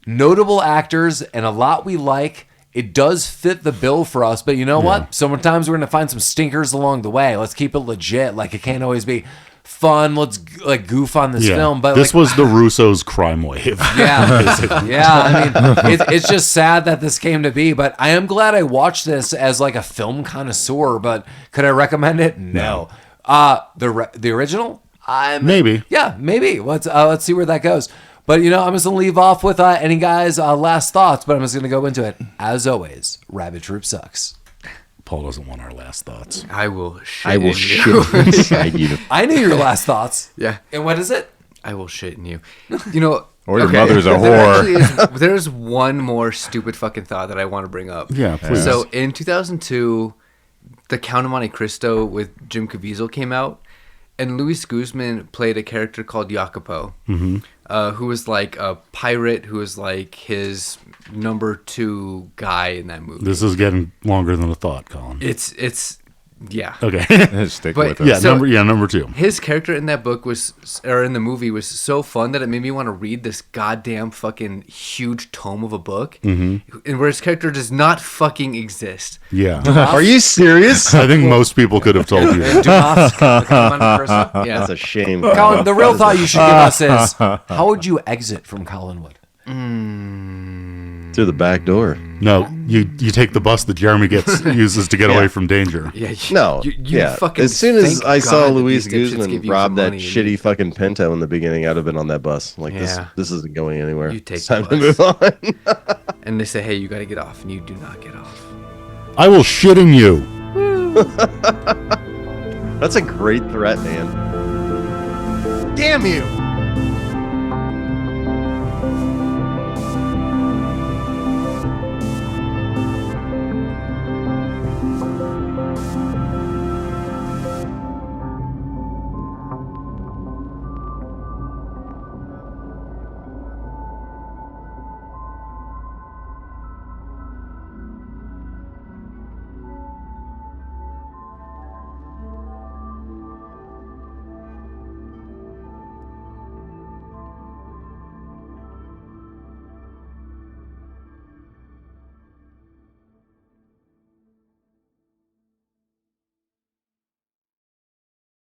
[SPEAKER 3] notable actors and a lot we like. It does fit the bill for us, but you know what? Sometimes we're gonna find some stinkers along the way. Let's keep it legit. Like it can't always be fun. Let's like goof on this film. But
[SPEAKER 2] this was the Russo's crime wave.
[SPEAKER 3] Yeah, yeah. I mean, it's just sad that this came to be. But I am glad I watched this as like a film connoisseur. But could I recommend it? No. The original?
[SPEAKER 2] Maybe.
[SPEAKER 3] Yeah, maybe. Let's see where that goes. But, you know, I'm just going to leave off with any guys' last thoughts, but I'm just going to go into it. As always, Rabbit Troop sucks.
[SPEAKER 2] Paul doesn't want our last thoughts.
[SPEAKER 4] I will shit.
[SPEAKER 1] I will shit inside you.
[SPEAKER 3] I knew your last thoughts.
[SPEAKER 4] Yeah.
[SPEAKER 3] And what is it?
[SPEAKER 4] I will shit in you. You know.
[SPEAKER 5] Or your mother's a whore.
[SPEAKER 4] There's one more stupid fucking thought that I want to bring up.
[SPEAKER 2] Yeah, please.
[SPEAKER 4] So in 2002, The Count of Monte Cristo with Jim Caviezel came out, and Luis Guzmán played a character called Jacopo, who was like a pirate who was like his number 2 guy in that movie.
[SPEAKER 2] This is getting longer than a thought, Colin.
[SPEAKER 4] It's yeah.
[SPEAKER 2] Okay.
[SPEAKER 5] Stick
[SPEAKER 4] But-
[SPEAKER 5] with it.
[SPEAKER 2] yeah,
[SPEAKER 4] So-
[SPEAKER 2] number 2.
[SPEAKER 4] His character in that book in the movie was so fun that it made me want to read this goddamn fucking huge tome of a book, and where his character does not fucking exist.
[SPEAKER 2] Yeah.
[SPEAKER 1] Are you serious?
[SPEAKER 2] I think most people could have told you.
[SPEAKER 3] Dumas, The Count of Monte Cristo?
[SPEAKER 4] Yeah.
[SPEAKER 1] That's a shame.
[SPEAKER 3] Colin, the real thought you should give us is, how would you exit from Collinwood?
[SPEAKER 1] Through the back door.
[SPEAKER 2] No, you take the bus that Jeremy uses to get away from danger.
[SPEAKER 4] Yeah.
[SPEAKER 1] No,
[SPEAKER 4] You
[SPEAKER 1] yeah.
[SPEAKER 4] fucking
[SPEAKER 1] As soon as
[SPEAKER 4] thank
[SPEAKER 1] I saw
[SPEAKER 4] God that
[SPEAKER 1] Luis
[SPEAKER 4] these dipshits give
[SPEAKER 1] Guzmán
[SPEAKER 4] you
[SPEAKER 1] rob
[SPEAKER 4] some
[SPEAKER 1] that
[SPEAKER 4] money and
[SPEAKER 1] shitty fucking Pinto in the beginning, I'd have been on that bus. Like
[SPEAKER 4] Yeah.
[SPEAKER 1] this isn't going anywhere.
[SPEAKER 4] You take
[SPEAKER 1] It's time
[SPEAKER 4] the
[SPEAKER 1] to move on.
[SPEAKER 4] And they say, hey, you got to get off, and you do not get off.
[SPEAKER 2] I will shit in you.
[SPEAKER 1] That's a great threat, man.
[SPEAKER 3] Damn you!